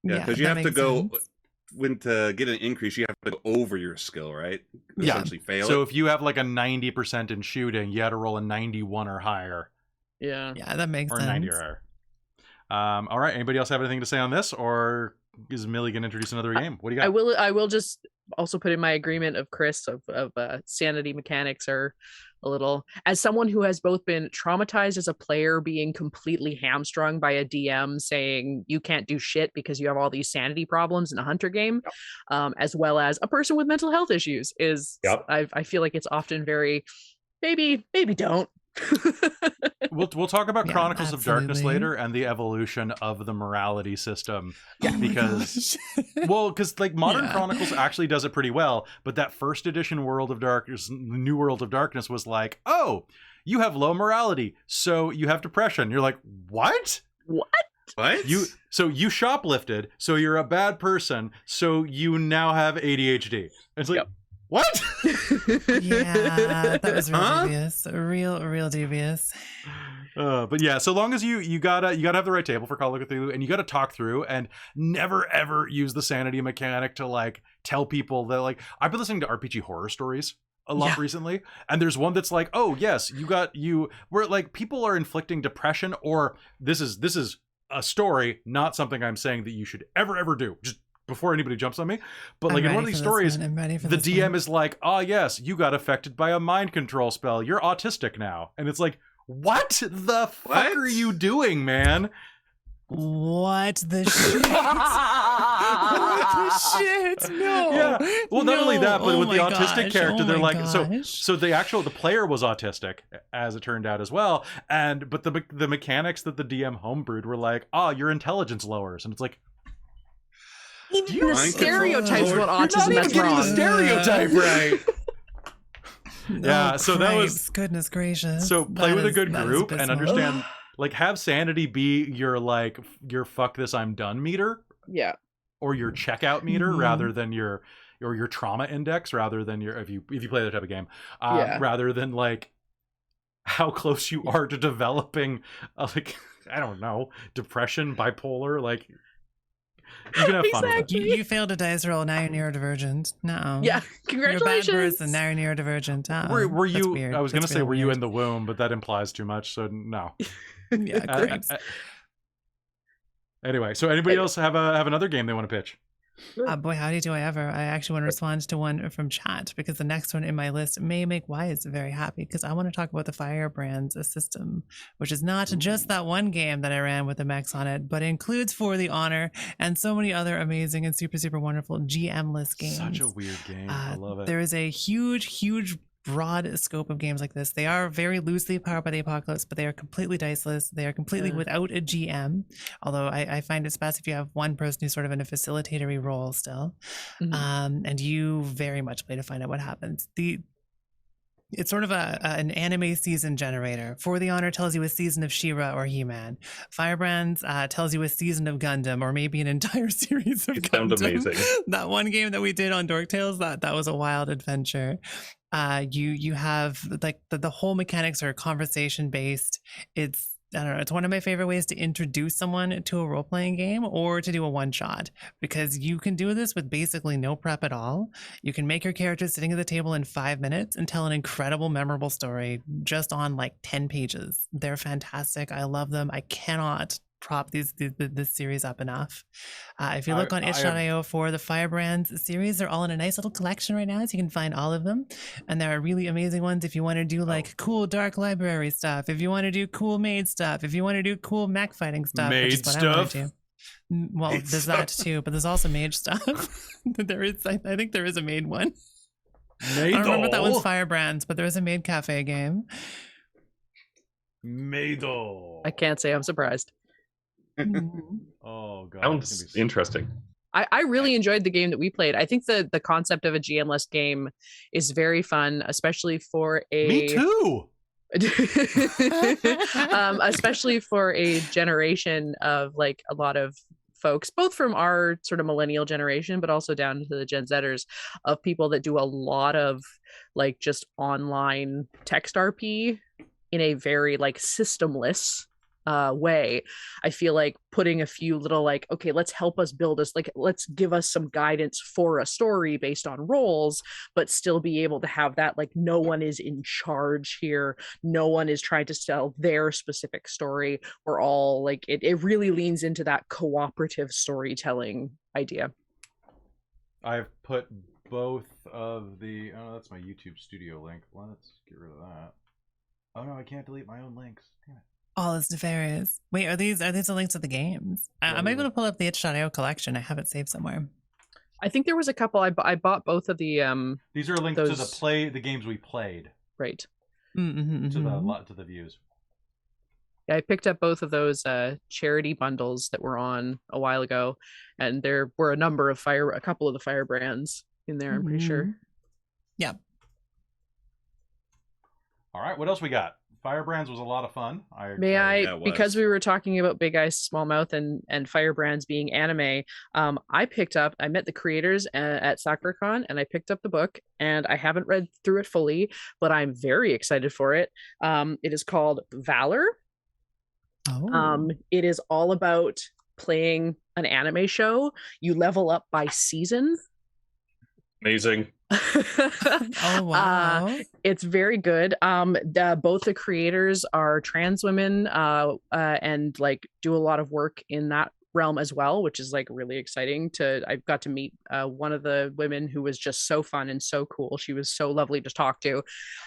Yeah, because you that have to makes go sense. when to get an increase, you have to go over your skill, right? Yeah. Essentially fail So it. if you have like a 90% in shooting, you had to roll a 91 or higher, Yeah. Yeah, that makes or sense. 90 or higher. All right. Anybody else have anything to say on this, or is Millie gonna introduce another game? What do you got? I will just also put in my agreement of Chris of sanity mechanics are a little, as someone who has both been traumatized as a player, being completely hamstrung by a DM saying you can't do shit because you have all these sanity problems in a hunter game, as well as a person with mental health issues is I feel like it's often very maybe don't. We'll talk about Yeah, Chronicles of Darkness absolutely. later and the evolution of the morality system. Because like Modern Yeah. Chronicles actually does it pretty well, but that first edition World of Darkness, New World of Darkness was like, oh, you have low morality, so you have depression. You're like, what? What? You shoplifted, so you're a bad person, so you now have ADHD. It's like, Yep. What? Yeah, that was real dubious. Real dubious. But yeah, so long as you gotta have the right table for Call of Cthulhu, and you gotta talk through and never ever use the sanity mechanic to like tell people that like I've been listening to RPG horror stories a lot recently, and there's one that's like, oh yes, where like people are inflicting depression, or this is a story, not something I'm saying that you should ever do. Just before anybody jumps on me, but like in one of these stories, the DM is like, oh yes, you got affected by a mind control spell, you're autistic now, and it's like, what the fuck are you doing, man? What the shit? What the shit? No. Yeah. Well, not only that, but with the autistic character, they're like, so the player was autistic, as it turned out as well, but the mechanics that the DM homebrewed were like, oh, your intelligence lowers, and it's like, even the stereotypes about autism. You're not even getting the stereotype right. Yeah, so that was goodness gracious. So play with a good group and understand, like, have sanity be your fuck this I'm done meter. Yeah. Or your checkout meter rather than your trauma index, rather than your if you play that type of game, rather than like how close you are to developing like I don't know, depression, bipolar, like. You can have fun with it. You failed a dice roll, now you're neurodivergent. No. Yeah, congratulations. You're a bad person, now you're neurodivergent. Were you, I was going to say, were you in the womb, but that implies too much, so no. Yeah, correct. Anyway, so anybody else have another game they want to pitch? Boy, howdy do I ever. I actually want to respond to one from chat, because the next one in my list may make Wise very happy, because I want to talk about the Firebrands system, which is not just that one game that I ran with the mechs on it, but includes For the Honor and so many other amazing and super, super wonderful GM-less games. Such a weird game. I love it. There is a huge broad scope of games like this. They are very loosely powered by the apocalypse, but they are completely diceless. They are completely without a GM, although I find it's best if you have one person who's sort of in a facilitatory role still. And you very much play to find out what happens. It's sort of an anime season generator. For the Honor tells you a season of She-Ra or He-Man. Firebrands tells you a season of Gundam, or maybe an entire series of Gundam. Sounds amazing. That one game that we did on Dork Tales, that was a wild adventure. You have like the whole mechanics are conversation based. I don't know, it's one of my favorite ways to introduce someone to a role-playing game or to do a one-shot, because you can do this with basically no prep at all. You can make your character sitting at the table in 5 minutes and tell an incredible, memorable story just on like 10 pages. They're fantastic. I love them. I cannot prop this series up enough. If you look on itch.io for the Firebrands series, they're all in a nice little collection right now, so you can find all of them. And there are really amazing ones if you want to do like cool dark library stuff, if you want to do cool maid stuff, if you want to do cool mech fighting stuff. Maid stuff? Well, there's that too, but there's also mage stuff. I think there is a maid one. I don't remember if that one's Firebrands, but there is a maid cafe game. Maido. I can't say I'm surprised. Oh god, sounds interesting. I really enjoyed the game that we played. I think the concept of a GM-less game is very fun, especially for a me too. Especially for a generation of like a lot of folks, both from our sort of millennial generation, but also down to the Gen Zers, of people that do a lot of like just online text RP in a very like systemless way. I feel like putting a few little like, okay, let's help us build us, like let's give us some guidance for a story based on roles, but still be able to have that like no one is in charge here, no one is trying to tell their specific story. We're all like it really leans into that cooperative storytelling idea. I've put both of the that's my YouTube studio link. Let's get rid of that. Oh no, I can't delete my own links. Damn it. Oh, it's nefarious. Wait, are these the links to the games? I'm able to pull up the itch.io collection. I have it saved somewhere. I think there was a couple. I bought both of the these are linked to the games we played. Right. To the views. Yeah, I picked up both of those charity bundles that were on a while ago, and there were a couple of the Firebrands in there, I'm pretty sure. Yeah. All right, what else we got? Firebrands was a lot of fun. May I, Yeah, it was. because we were talking about Big Eyes Small Mouth and Firebrands being anime, I met the creators at SakuraCon, and I picked up the book, and I haven't read through it fully, but I'm very excited for it. It is called Valor. Oh. It is all about playing an anime show. You level up by season. Amazing. Oh wow. It's very good. Both the creators are trans women and like do a lot of work in that realm as well, which is like really exciting. I've got to meet one of the women who was just so fun and so cool. She was so lovely to talk to.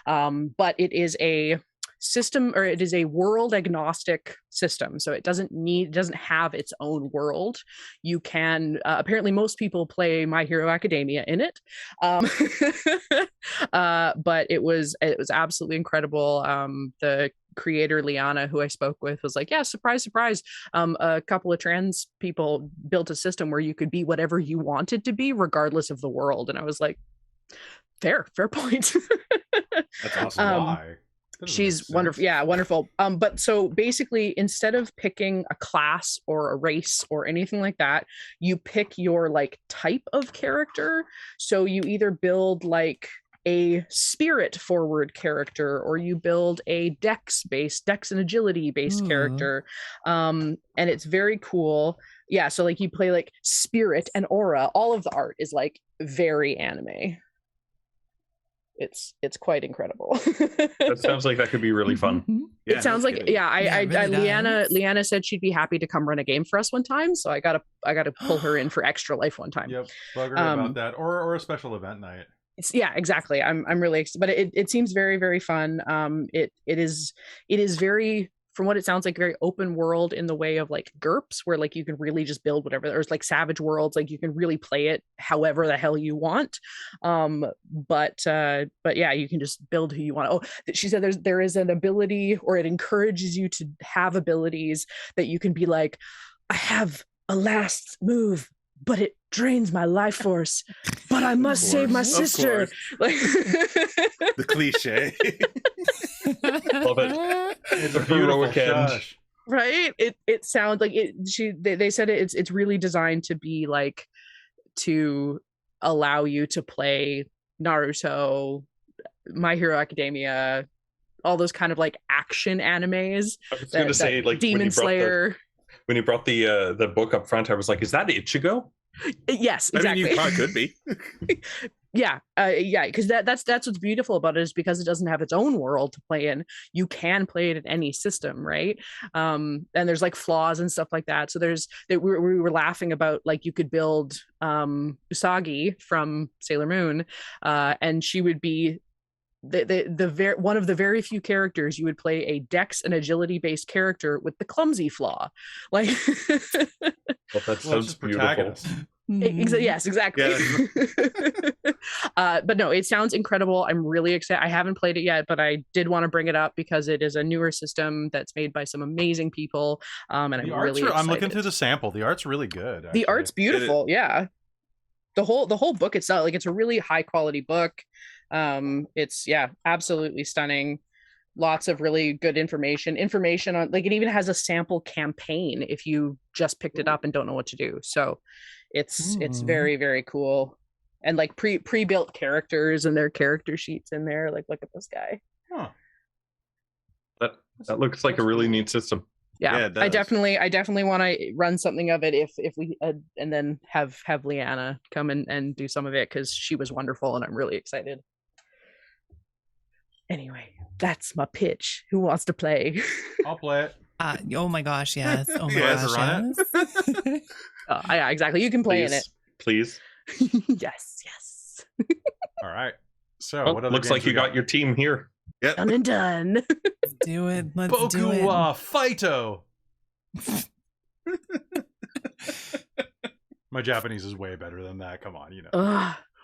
But it is a system, or it is a world agnostic system, so it doesn't have its own world. You can apparently most people play My Hero Academia in it, but it was absolutely incredible. The creator Liana, who I spoke with, was like, yeah, surprise a couple of trans people built a system where you could be whatever you wanted to be regardless of the world. And I was like, fair point. That's awesome. Why? She's wonderful. Yeah, wonderful. But so basically, instead of picking a class or a race or anything like that, you pick your like type of character. So you either build like a spirit forward character, or you build a dex and agility based character. And it's very cool. Yeah, so like you play like spirit and aura. All of the art is like very anime. It's quite incredible. That sounds like that could be really fun. It sounds like really Leanna said she'd be happy to come run a game for us one time, so I gotta pull her in for Extra Life one time. Yep, bug her about that, or a special event night. Yeah, exactly. I'm really excited, but it seems very, very fun. It is very, from what it sounds like, very open world in the way of like GURPS, where like you can really just build whatever. There's like Savage Worlds, like you can really play it however the hell you want. But yeah, you can just build who you want. Oh, she said there is an ability, or it encourages you to have abilities that you can be like, I have a last move, but it drains my life force, but I must save my sister. Like the cliche. Love it. It's a beautiful shush. Right? It sounds like it. They said it's really designed to be like, to allow you to play Naruto, My Hero Academia, all those kind of like action animes. I was going to say, like, Demon Slayer. When you brought the book up front, I was like, is that Ichigo? Yes, exactly. I mean, you probably could be. Yeah, because that's what's beautiful about it, is because it doesn't have its own world to play in. You can play it in any system, right? And there's like flaws and stuff like that. So we were laughing about, like, you could build Usagi from Sailor Moon, and she would be one of the very few characters you would play a dex and agility based character with the clumsy flaw. Like, well, that sounds beautiful. Yes, exactly. Yeah. But no, it sounds incredible. I'm really excited. I haven't played it yet, but I did want to bring it up because it is a newer system that's made by some amazing people. And I'm really excited. I'm looking through the sample. The art's really good. Actually. The art's beautiful. Yeah. The whole book itself, like, it's a really high quality book. It's absolutely stunning. Lots of really good information on, like, it even has a sample campaign if you just picked it up and don't know what to do. So it's very, very cool. And like pre-built characters and their character sheets in there. Like, look at this guy. Huh. That looks like a really neat system. Yeah, I definitely want to run something of it if we and then have Leanna come and do some of it, because she was wonderful and I'm really excited. Anyway, that's my pitch. Who wants to play? I'll play it. Oh my gosh, yes. Oh my Yes, gosh, yes. Yeah, exactly. You can play in it. Please. Yes. All right. So, Well, what other looks games like you got your team here. Yep. Done and done. Let's do it. Let's do it. Boku Fighto. My Japanese is way better than that. Come on, you know.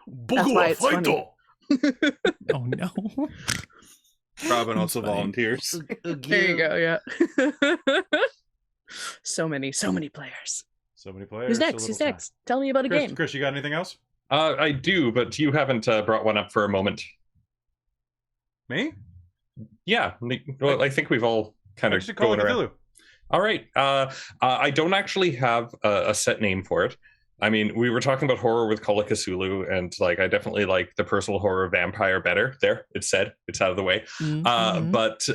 That's why it's Fighto. Oh no. Robin also volunteers. There you go. Yeah. So many players. So many players. Who's next? Who's next? Tell me about a game. Chris, you got anything else? I do, but you haven't brought one up for a moment. Me? Yeah, well, I think we've all kind of going around. All right. I don't actually have a set name for it. I mean, we were talking about horror with Call of Cthulhu, and like I definitely like the personal horror vampire better. There, it's said. It's out of the way. But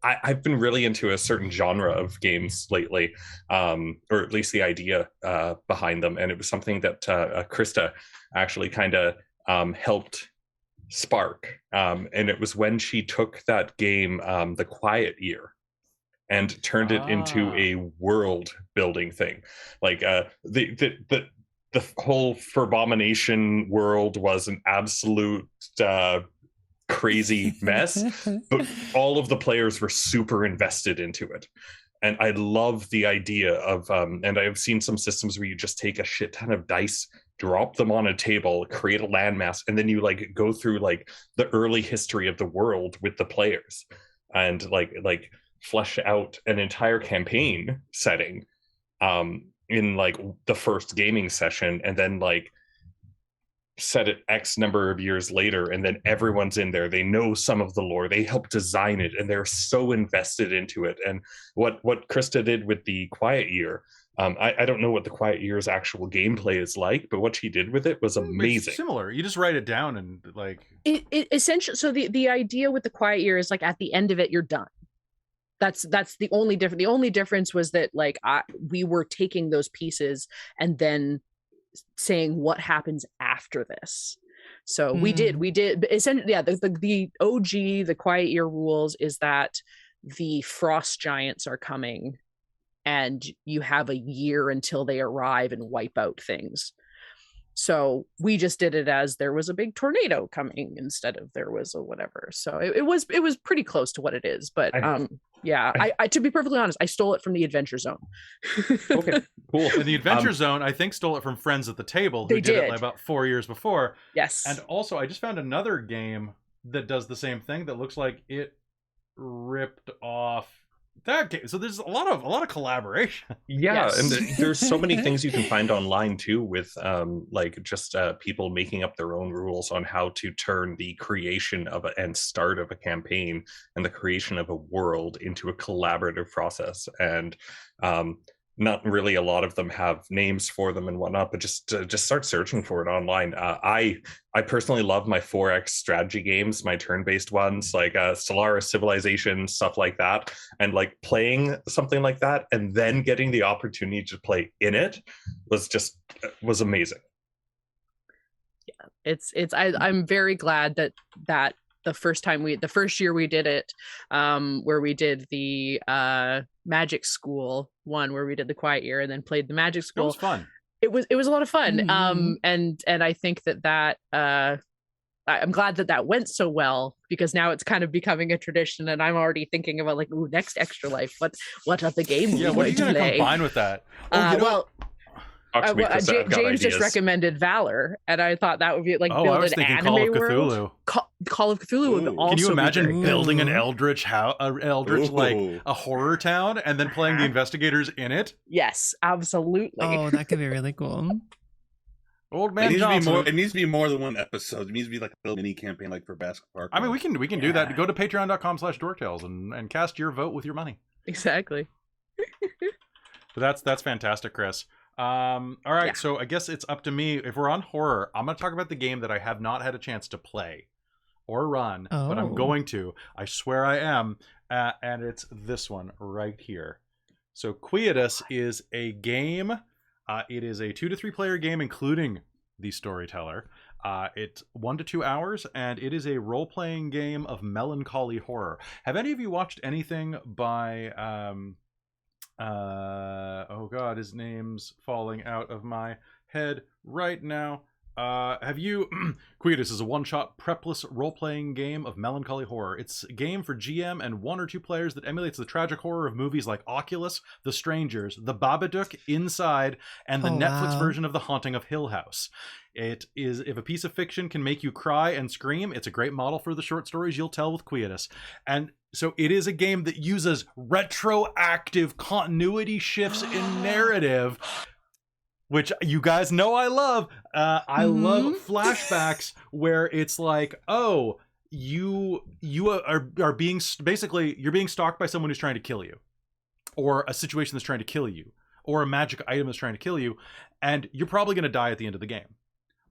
I've been really into a certain genre of games lately, or at least the idea behind them. And it was something that Krista actually kind of helped spark. And it was when she took that game, The Quiet Year, and turned it into a world building thing. Like the whole Furbomination world was an absolute crazy mess, but all of the players were super invested into it. And I love the idea of, and I've seen some systems where you just take a shit ton of dice, drop them on a table, create a landmass, and then you like go through like the early history of the world with the players, and like flesh out an entire campaign setting in like the first gaming session, and then like set it X number of years later, and then everyone's in there. They know some of the lore, they help design it, and they're so invested into it. And what Krista did with The Quiet Year, I don't know what The Quiet Year's actual gameplay is like, but what she did with it was amazing. It's similar. You just write it down and like it essentially. So the idea with The Quiet Year is like at the end of it, you're done. That's the only difference. The only difference was that like we were taking those pieces and then saying what happens after this. So we did essentially, yeah. The OG The Quiet Year rules is that the frost giants are coming, and you have a year until they arrive and wipe out things. So we just did it as there was a big tornado coming instead of there was a whatever. So it was pretty close to what it is. But yeah, I to be perfectly honest, I stole it from the Adventure Zone. Okay, cool. And the Adventure Zone, I think, stole it from Friends at the Table, who did it like about 4 years before. Yes. And also, I just found another game that does the same thing that looks like it ripped off that game. So there's a lot of collaboration. Yeah, yes. And there's so many things you can find online too, with like just people making up their own rules on how to turn the creation of and start of a campaign and the creation of a world into a collaborative process. And not really a lot of them have names for them and whatnot, but just start searching for it online. I personally love my 4X strategy games, my turn-based ones, like Stellaris, Civilization, stuff like that. And like playing something like that and then getting the opportunity to play in it was amazing. Yeah, I'm very glad that the first year we did it, where we did the magic school one, where we did The Quiet Year and then played the magic school. It was fun. It was a lot of fun. And I think that I'm glad that went so well, because now it's kind of becoming a tradition, and I'm already thinking about like, ooh, next Extra Life, what other game what are you going to combine with that? James just recommended Valor, and I thought that would be like build an anime world. Call of Cthulhu would also. Can you imagine building an eldritch like a horror town, and then playing the investigators in it? Yes, absolutely. Oh, that could be really cool. Old man it needs to be more than one episode. It needs to be like a little mini campaign, like for Basketball Park. I mean, we can do that. Go to patreon.com/dorktales and cast your vote with your money. Exactly. But that's fantastic, Chris. All right, yeah. So I guess it's up to me. If we're on horror, I'm going to talk about the game that I have not had a chance to play or run, but I'm going to. I swear I am. And it's this one right here. So Quietus is a game. It is a 2 to 3 player game, including the storyteller. It's 1 to 2 hours, and it is a role-playing game of melancholy horror. Have any of you watched anything by... oh god, his name's falling out of my head right now. Have you... Quietus is a one-shot prepless role-playing game of melancholy horror. It's a game for GM and 1 or 2 players that emulates the tragic horror of movies like Oculus, The Strangers, The Babadook, Inside, and the Netflix version of The Haunting of Hill House. It is, if a piece of fiction can make you cry and scream, it's a great model for the short stories you'll tell with Quietus. And so it is a game that uses retroactive continuity shifts in narrative, which you guys know I love. I love flashbacks where it's like, oh, you are being basically, you're being stalked by someone who's trying to kill you, or a situation that's trying to kill you, or a magic item that's trying to kill you, and you're probably going to die at the end of the game.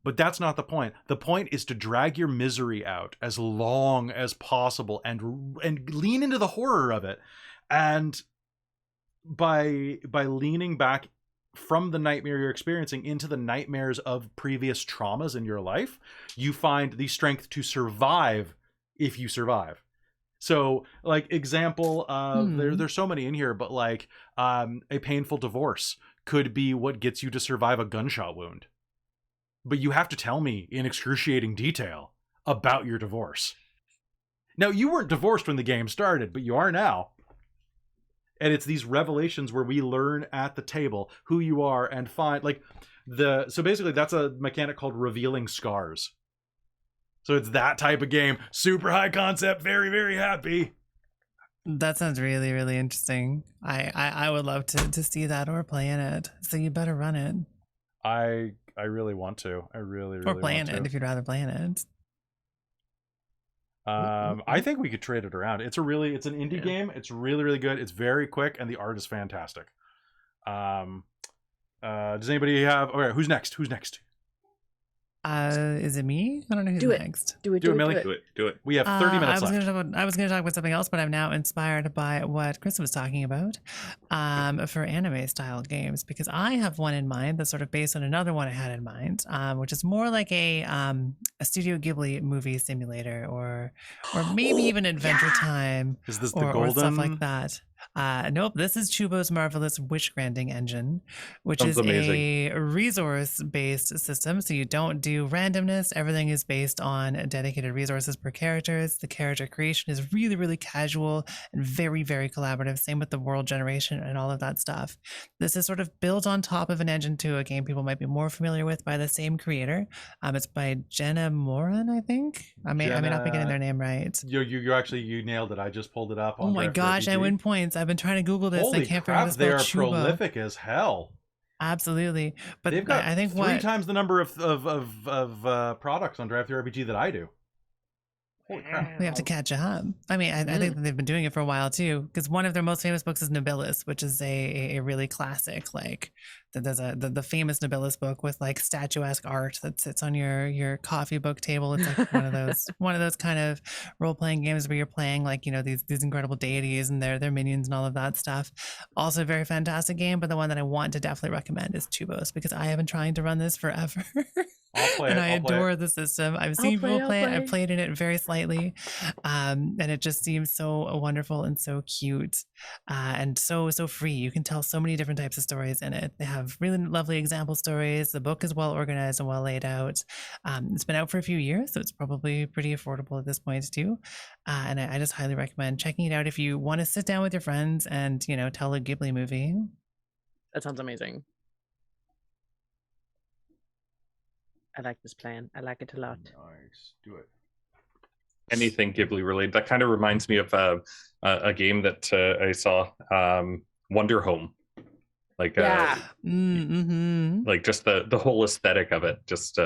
But that's not the point. The point is to drag your misery out as long as possible and lean into the horror of it. And by leaning back from the nightmare you're experiencing into the nightmares of previous traumas in your life, you find the strength to survive if you survive. So, like, example, there's so many in here, but like a painful divorce could be what gets you to survive a gunshot wound. But you have to tell me in excruciating detail about your divorce. Now, you weren't divorced when the game started, but you are now. And it's these revelations where we learn at the table who you are and find, like, so basically that's a mechanic called revealing scars. So it's that type of game. Super high concept, very, very happy. That sounds really, really interesting. I would love to see that or play in it. So you better run it. I really want to. I really or playing want to. it if you'd rather play in it. I think we could trade it around. It's an indie game. It's really, really good. It's very quick, and the art is fantastic. Does anybody have? Okay, who's next? Is it me? I don't know who's next. Do it, Millie. Do it. We have 30 minutes left. I was going to talk about something else, but I'm now inspired by what Chris was talking about for anime style games, because I have one in mind that's sort of based on another one I had in mind, which is more like a Studio Ghibli movie simulator, or maybe even Adventure Time. Is this or, the golden? Or stuff like that. Nope, this is Chubo's marvelous wish granting engine, which Sounds is amazing. a resource-based system. So you don't do randomness. Everything is based on dedicated resources per characters. The character creation is really, really casual and very, very collaborative. Same with the world generation and all of that stuff. This is sort of built on top of an engine to a game people might be more familiar with by the same creator. It's by Jenna Moran, I think. I may not be getting their name right. You nailed it. I just pulled it up. Oh my gosh, I win points. I've been trying to Google this. Holy I can't crap, figure they are this out. prolific as hell. Absolutely, but They've got I think 3 times the number of products on TTRPG that I do. Holy crap. We have to catch up. I mean, I think that they've been doing it for a while too, because one of their most famous books is Nobilis, which is a really classic, like there's the famous Nobilis book with like statuesque art that sits on your coffee book table. It's like one of those kind of role-playing games where you're playing like, you know, these incredible deities and their minions and all of that stuff. Also a very fantastic game, but the one that I want to definitely recommend is Chubos, because I have been trying to run this forever. I'll play it. I adore the system. I've seen people play it. I've played in it very slightly, and it just seems so wonderful and so cute, and so free. You can tell so many different types of stories in it. They have really lovely example stories. The book is well organized and well laid out. It's been out for a few years, so it's probably pretty affordable at this point too. And I just highly recommend checking it out if you want to sit down with your friends and, you know, tell a Ghibli movie. That sounds amazing. I like this plan. I like it a lot. Nice. Do it. Anything Ghibli related. That kind of reminds me of a game that I saw, Wonder Home. Like, like just the whole aesthetic of it. Just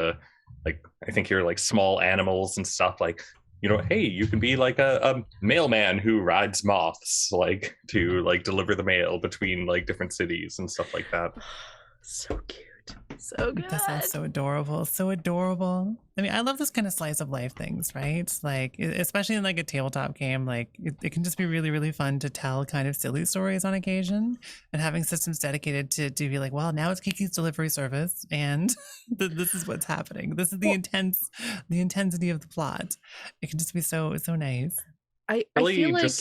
like, I think you're like small animals and stuff. Like, you know, hey, you can be like a mailman who rides moths, like to like deliver the mail between like different cities and stuff like that. So cute. So good. That sounds so adorable. So adorable. I mean, I love this kind of slice of life things, right? Like, especially in like a tabletop game, like it can just be really, really fun to tell kind of silly stories on occasion, and having systems dedicated to be like, well, now it's Kiki's delivery service, and this is what's happening. This is the intensity of the plot. It can just be so nice. I feel like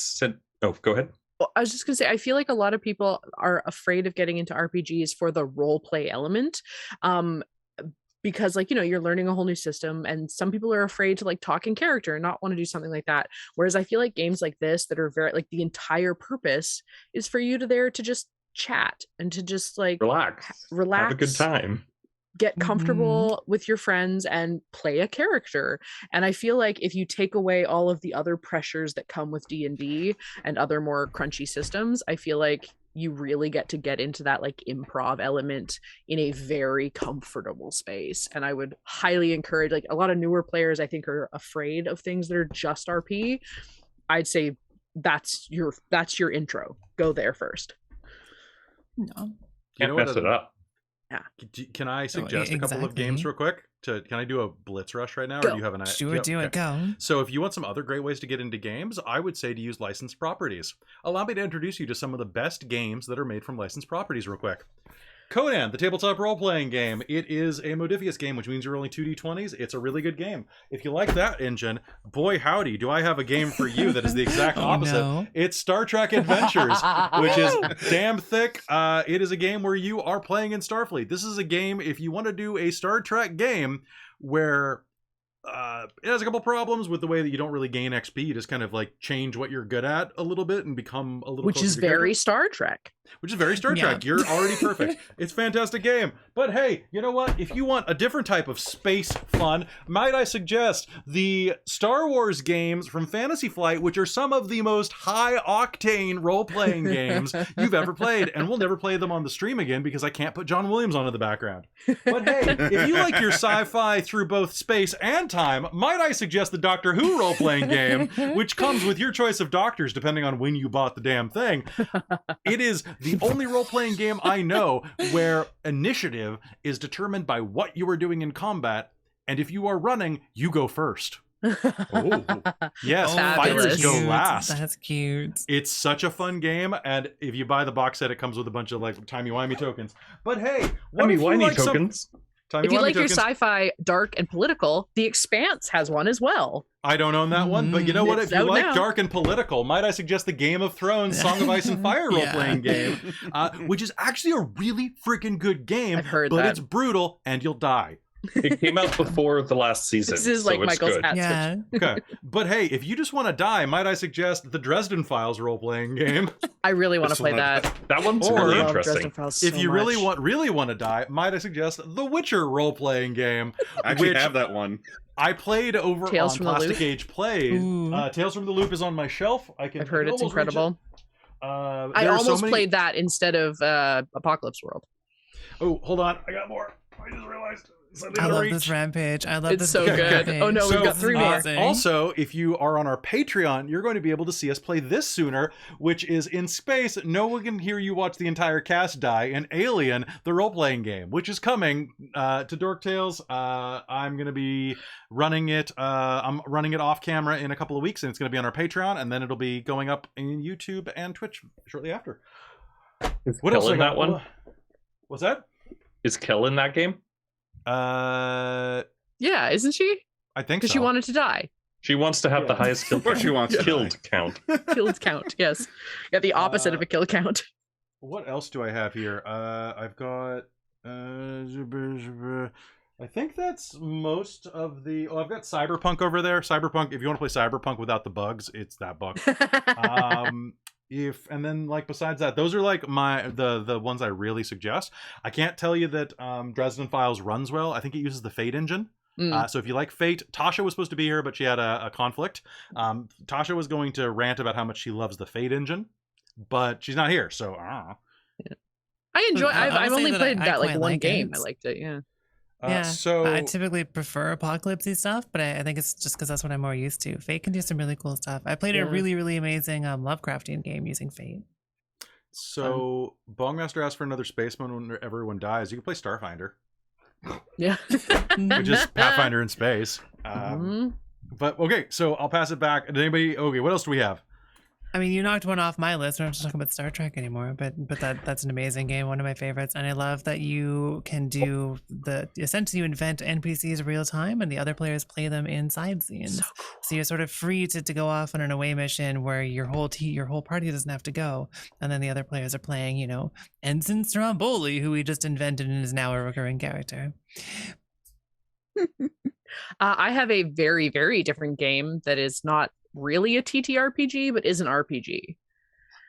go ahead. I was just going to say, I feel like a lot of people are afraid of getting into RPGs for the role play element. Because like, you know, you're learning a whole new system, and some people are afraid to like talk in character and not want to do something like that. Whereas I feel like games like this that are very like, the entire purpose is for you to just chat and to just like relax, have a good time, get comfortable with your friends and play a character. And I feel like if you take away all of the other pressures that come with D&D and other more crunchy systems, I feel like you really get into that like improv element in a very comfortable space. And I would highly encourage, like, a lot of newer players I think are afraid of things that are just RP. I'd say that's your intro. Go there first. No. Can't mess it up. Yeah. Can I suggest a couple of games real quick? Can I do a blitz rush right now? Go. Or do you have an idea? Sure, do it, go. So if you want some other great ways to get into games, I would say to use licensed properties. Allow me to introduce you to some of the best games that are made from licensed properties real quick. Conan, the tabletop role-playing game. It is a Modifius game, which means you're rolling 2d20s. It's a really good game. If you like that engine, boy howdy, do I have a game for you that is the exact opposite. No. It's Star Trek Adventures, which is damn thick. It is a game where you are playing in Starfleet. This is a game, if you want to do a Star Trek game where it has a couple problems with the way that you don't really gain XP. You just kind of like change what you're good at a little bit and become a little Which closer is to your very character. Star Trek. Which is very Star Trek. You're already perfect. It's a fantastic game. But hey, you know what? If you want a different type of space fun, might I suggest the Star Wars games from Fantasy Flight, which are some of the most high-octane role-playing games you've ever played. And we'll never play them on the stream again because I can't put John Williams on in the background. But hey, if you like your sci-fi through both space and time, might I suggest the Doctor Who role-playing game, which comes with your choice of doctors depending on when you bought the damn thing. It is the only role-playing game I know where initiative is determined by what you are doing in combat, and if you are running, you go first. Oh. Yes, fighters go last. That's cute. It's such a fun game, and if you buy the box set, it comes with a bunch of like timey-wimey tokens. But hey, what if you like tokens? If you like your sci-fi dark and political, The Expanse has one as well. I don't own that one, but you know what? If you like dark and political, might I suggest the Game of Thrones Song of Ice and Fire role-playing game, which is actually a really freaking good game, I've heard but that. It's brutal and you'll die. It came out before the last season. This is so like it's Michael's good. hat Yeah. Okay, but hey, if you just want to die, might I suggest the Dresden Files role-playing game? I really want to play that. That one's Or- really I love interesting. Dresden Files If so you much. really want to die, might I suggest the Witcher role-playing game? I actually which have that one. I played over Tales on from the Plastic Loop? Age Plays. Ooh. Tales from the Loop is on my shelf. I've heard it's almost reach incredible. it. I There are so almost many- played that instead of Apocalypse World. Oh, hold on, I got more. I just realized. I love this rampage. I love It's this. so good. rampage. Oh, no, we've got three more. Amazing. Also, if you are on our Patreon, you're going to be able to see us play this sooner, which is in space. No one can hear you watch the entire cast die in Alien, the role-playing game, which is coming to Dork Tales. I'm going to be running it. I'm running it off camera in a couple of weeks, and it's going to be on our Patreon, and then it'll be going up in YouTube and Twitch shortly after. Is What Kel else? in that one? What's that? Is Kel in that game? I Yeah, isn't she? think Because so. she wanted to die. She wants to have the highest kill Of course count. she wants to Killed count. Killed count, yes. Yeah, the opposite of a kill count. What else do I have here? I've got. I think that's most of the. Oh, I've got Cyberpunk over there. Cyberpunk. If you want to play Cyberpunk without the bugs, it's that book. And then like besides that, those are like the ones I really suggest. I can't tell you that Dresden Files runs well. I think it uses the Fate engine. So if you like Fate, Tasha was supposed to be here, but she had a conflict. Tasha was going to rant about how much she loves the Fate engine, but she's not here, so I don't know. I enjoy. I would I've say only that played I that like quite one like game. it. I liked it. Yeah. Yeah, So I typically prefer apocalypsey stuff, but I think it's just because that's what I'm more used to. Fate can do some really cool stuff. I played a Yeah. really, really amazing Lovecraftian game using Fate. So Bongmaster asked for another spaceman when everyone dies. You can play Starfinder, Yeah. which is Pathfinder in space. Mhm. But okay, so I'll pass it back. Did anybody? Okay, what else do we have? I mean, you knocked one off my list. We're not just talking about Star Trek anymore, but that's an amazing game, one of my favorites. And I love that you can do essentially you invent NPCs real time, and the other players play them in side scenes. So cool. So you're sort of free to go off on an away mission where your whole party doesn't have to go, and then the other players are playing, Ensign Stromboli, who we just invented and is now a recurring character. I have a very, very different game that is not really a TTRPG, but is an RPG.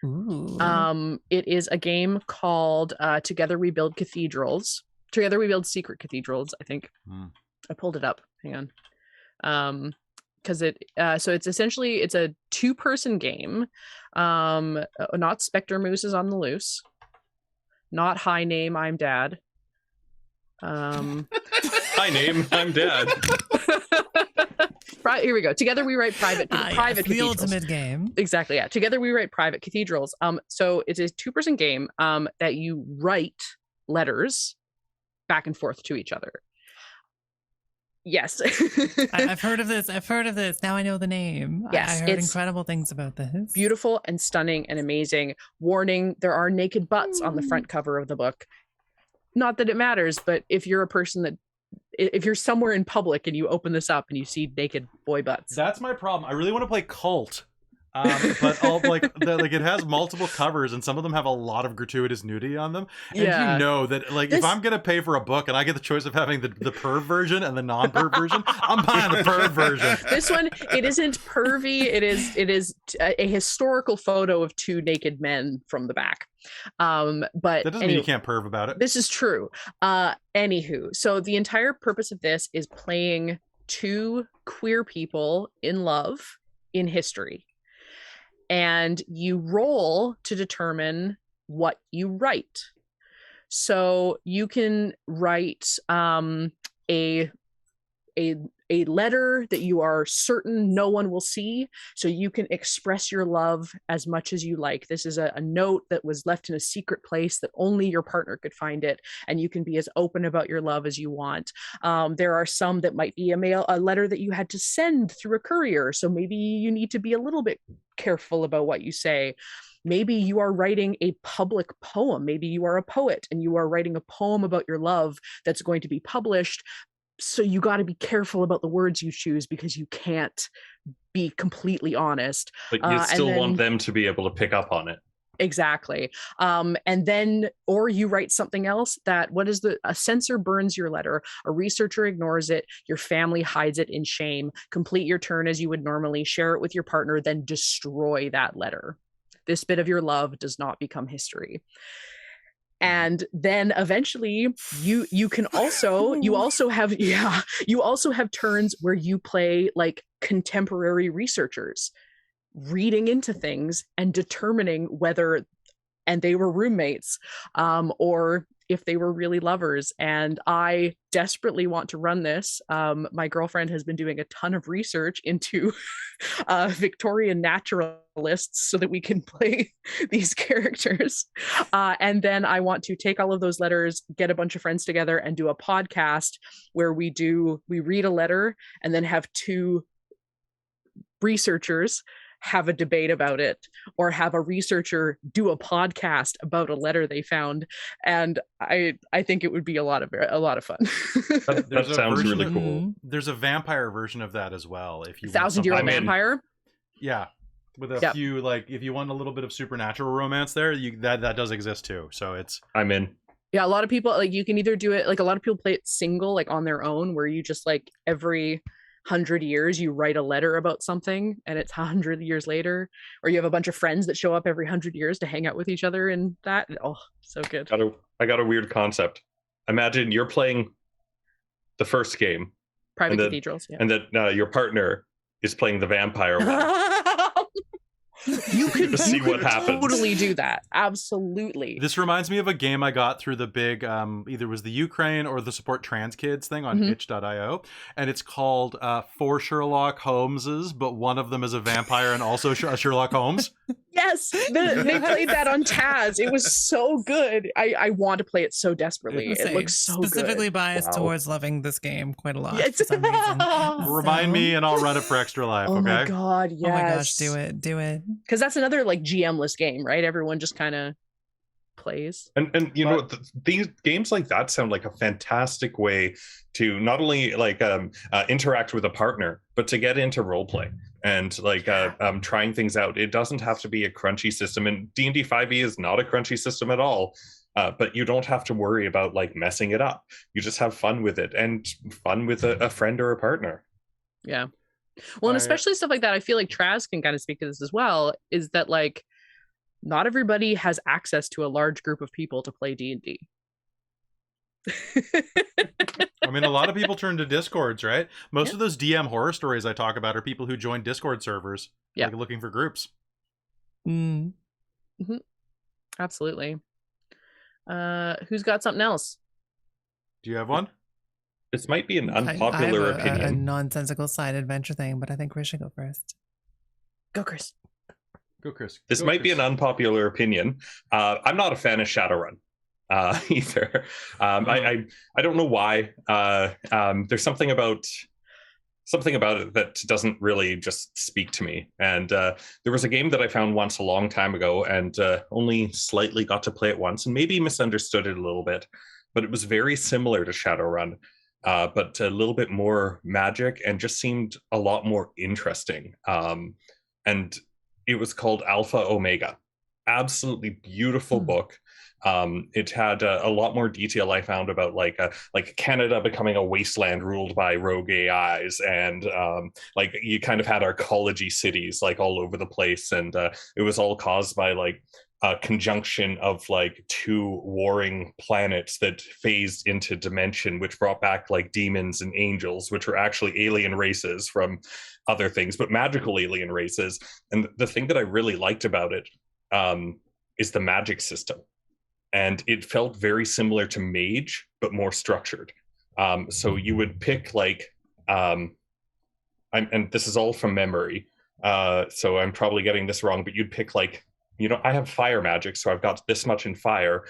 Ooh. It is a game called Together We Build Cathedrals. Together We Build Secret Cathedrals, I think. Hmm. I pulled it up. Hang on. because so it's essentially it's a 2-person game. Not Spectre Moose is on the loose. Not Hi Name, I'm Dad. Hi Name, I'm Dad. Right, here we go. Together we write private yes, the cathedrals. ultimate game. Exactly, yeah. Together we write private cathedrals. So it's a 2-person game that you write letters back and forth to each other. Yes. I've heard of this. Now I know the name. Yes, I heard it's incredible things about this. beautiful and stunning and amazing. Warning, there are naked butts on the front cover of the book. Not that it matters, but if you're a person that, if you're somewhere in public and you open this up and you see naked boy butts. That's my problem. I really want to play Cult. But it has multiple covers and some of them have a lot of gratuitous nudity on them. And you know that if I'm gonna pay for a book and I get the choice of having the perv version and the non-perv version, I'm buying the perv version. This one, it isn't pervy. It is a historical photo of 2 naked men from the back. But that doesn't mean you can't perv about it. This is true. Anywho, so the entire purpose of this is playing 2 queer people in love in history. And you roll to determine what you write. So you can write a letter that you are certain no one will see, so you can express your love as much as you like. This is a note that was left in a secret place that only your partner could find it, and you can be as open about your love as you want. There are some that might be a letter that you had to send through a courier, so maybe you need to be a little bit careful about what you say. Maybe you are writing a public poem. Maybe you are a poet and you are writing a poem about your love that's going to be published. So you got to be careful about the words you choose because you can't be completely honest. But you still want them to be able to pick up on it. Exactly. And then, or you write something else that, a censor burns your letter, a researcher ignores it, your family hides it in shame, complete your turn as you would normally, share it with your partner, then destroy that letter. This bit of your love does not become history. And then eventually you also have turns where you play like contemporary researchers reading into things and determining whether and they were roommates or if they were really lovers. And I desperately want to run this. My girlfriend has been doing a ton of research into Victorian naturalists so that we can play these characters. And then I want to take all of those letters, get a bunch of friends together and do a podcast where we read a letter and then have 2 researchers have a debate about it, or have a researcher do a podcast about a letter they found. And I think it would be a lot of fun. That sounds really cool. There's a vampire version of that as well. If you 1,000-year-old vampire. Yeah. With a few, like, if you want a little bit of supernatural romance there, that does exist too. So I'm in. Yeah, a lot of people, like, you can either do it, like, a lot of people play it single, like, on their own, where you just, like, every 100 years you write a letter about something and it's 100 years later, or you have a bunch of friends that show up every 100 years to hang out with each other, and that, oh, so good. I got a weird concept. Imagine you're playing the first game, Private Cathedrals, and that your partner is playing the vampire one. You could see what happens. Totally do that. Absolutely. This reminds me of a game I got through the big, either was the Ukraine or the Support Trans Kids thing on itch.io. And it's called 4 Sherlock Holmeses, but one of them is a vampire and also a Sherlock Holmes. Yes, they played that on Taz. It was so good. I want to play it so desperately. It looks so specifically good. biased towards loving this game quite a lot. Yes. For some reason. Remind me and I'll run it for Extra Life, oh okay? My God, yes. Oh my gosh, do it. Because that's another like GM-less game, right? Everyone just kind of plays. And you know, these games like that sound like a fantastic way to not only like interact with a partner, but to get into role play and like trying things out. It doesn't have to be a crunchy system, and D&D 5e is not a crunchy system at all. But you don't have to worry about like messing it up. You just have fun with it, and fun with a friend or a partner. Yeah. Well, and especially stuff like that, I feel like Traz can kind of speak to this as well, is that like not everybody has access to a large group of people to play D&D. I mean, a lot of people turn to Discords, right? Most of those DM horror stories I talk about are people who join Discord servers, like looking for groups. Mm-hmm. Absolutely. Who's got something else? Do you have one? This might be an unpopular opinion. A nonsensical side adventure thing, but I think Chris should go first. Go, Chris. Go, Chris. This might be an unpopular opinion. I'm not a fan of Shadowrun either. I don't know why. There's something about it that doesn't really just speak to me. And there was a game that I found once a long time ago, and only slightly got to play it once, and maybe misunderstood it a little bit. But it was very similar to Shadowrun, but a little bit more magic, and just seemed a lot more interesting. And it was called Alpha Omega. Absolutely beautiful book. It had a lot more detail I found about like Canada becoming a wasteland ruled by rogue AIs, and like you kind of had arcology cities like all over the place, and it was all caused by like a conjunction of like two warring planets that phased into dimension, which brought back like demons and angels, which were actually alien races from other things, but magical alien races. And the thing that I really liked about it is the magic system. And it felt very similar to Mage, but more structured. So you would pick like, and this is all from memory, so I'm probably getting this wrong, but you'd pick like, you know, I have fire magic, so I've got this much in fire,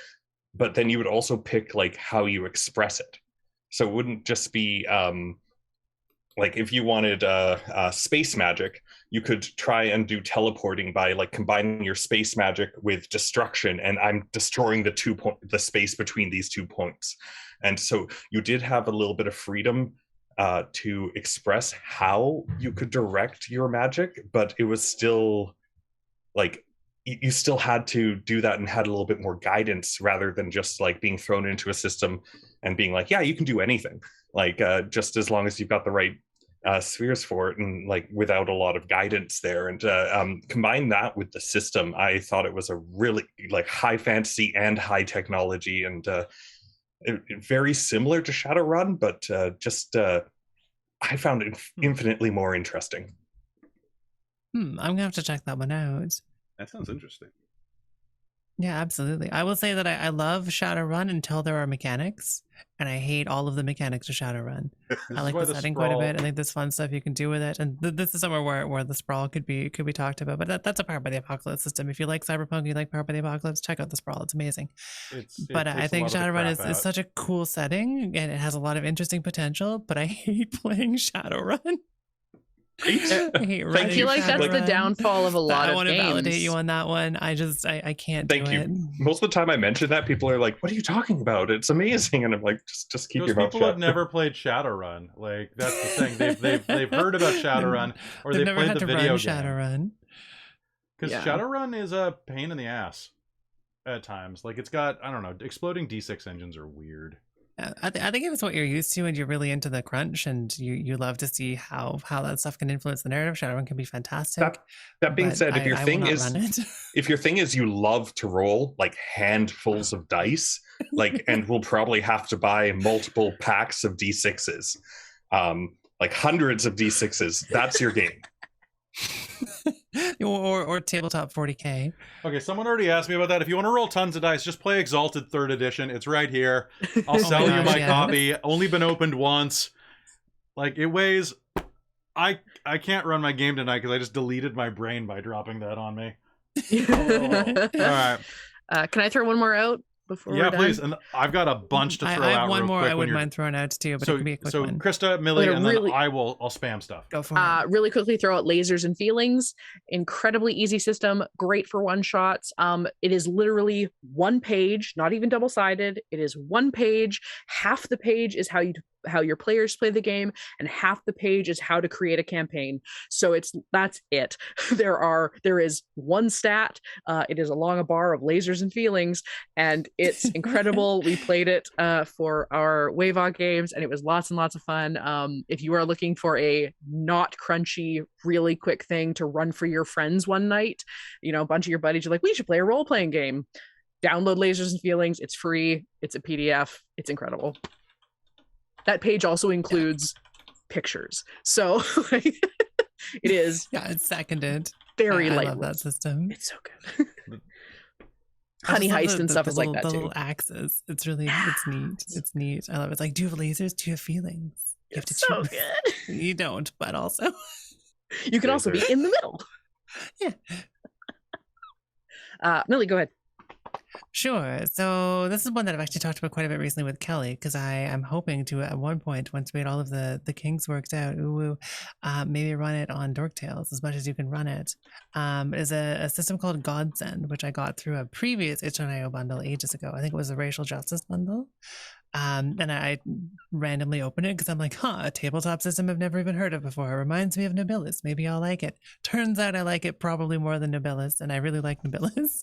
but then you would also pick like how you express it. So it wouldn't just be like if you wanted space magic, you could try and do teleporting by like combining your space magic with destruction, and I'm destroying the space between these 2 points. And so you did have a little bit of freedom to express how you could direct your magic, but it was still like you still had to do that and had a little bit more guidance rather than just like being thrown into a system and being like, yeah, you can do anything, like just as long as you've got the right spheres for it, and like without a lot of guidance there. And combine that with the system, I thought it was a really like high fantasy and high technology, and very similar to Shadowrun, but I found it infinitely more interesting. I'm gonna have to check that one out. That sounds interesting. Yeah, absolutely. I will say that I love Shadowrun until there are mechanics, and I hate all of the mechanics of Shadowrun. I like the setting quite a bit. I think there's fun stuff you can do with it, and this is somewhere where the sprawl could be talked about. But that's a Powered by the Apocalypse system. If you like Cyberpunk, you like Powered by the Apocalypse, check out the sprawl. It's amazing. But I think Shadowrun is such a cool setting, and it has a lot of interesting potential. But I hate playing Shadowrun. I feel like that's the downfall of a lot of games. I want to validate you on that one. I can't do it. Thank you. Most of the time I mention that, people are like, what are you talking about? It's amazing. And I'm like, just keep your mouth shut. People have never played Shadowrun. Like, that's the thing. They've heard about Shadowrun, or they've played the video game. Shadowrun. Because Shadowrun is a pain in the ass at times. Like, it's got, I don't know, exploding D6 engines are weird. I think if it's what you're used to and you're really into the crunch and you love to see how that stuff can influence the narrative, Shadowrun can be fantastic. That being said, if your thing is you love to roll like handfuls of dice, like, and we'll probably have to buy multiple packs of D6s, like hundreds of D6s, that's your game. or tabletop 40K. Okay, someone already asked me about that. If you want to roll tons of dice, just play Exalted 3rd Edition. It's right here. I'll sell you my copy. Only been opened once. Like, it weighs... I can't run my game tonight because I just deleted my brain by dropping that on me. All right. Can I throw one more out? Before please. And I've got a bunch to throw out. I have one more quick I wouldn't mind throwing out too, but it can be a quick one. So Krista, Millie, and then I'll spam stuff. Go for it. Really quickly throw out Lasers and Feelings. Incredibly easy system, great for one shots. It is literally one page, not even double-sided. It is one page. Half the page is how your players play the game, and half the page is how to create a campaign. So that's it. There is one stat. It is along a bar of lasers and feelings, and it's incredible. We played it for our WAVOG games, and it was lots and lots of fun. If you are looking for a not crunchy, really quick thing to run for your friends one night, a bunch of your buddies are like, we should play a role-playing game. Download Lasers and Feelings. It's free. It's a PDF. It's incredible. That page also includes pictures. So it is. Yeah, it's seconded. Very I light. love that system. It's so good. Honey Heist and stuff is like that the too. little axes. It's really, it's neat. It's neat. I love it. It's like, do you have lasers? Do you have feelings? You have to so choose. good. You don't, but also. You can also be in the middle. Yeah. Millie, go ahead. Sure. So this is one that I've actually talked about quite a bit recently with Kelly, because I'm hoping to, at one point, once we get all of the kinks worked out, maybe run it on Dork Tales as much as you can run it. Is a system called Godsend, which I got through a previous itch.io bundle ages ago. I think it was a racial justice bundle. And I randomly opened it because I'm like, a tabletop system I've never even heard of before. It reminds me of Nobilis. Maybe I'll like it. Turns out I like it probably more than Nobilis, and I really like Nobilis.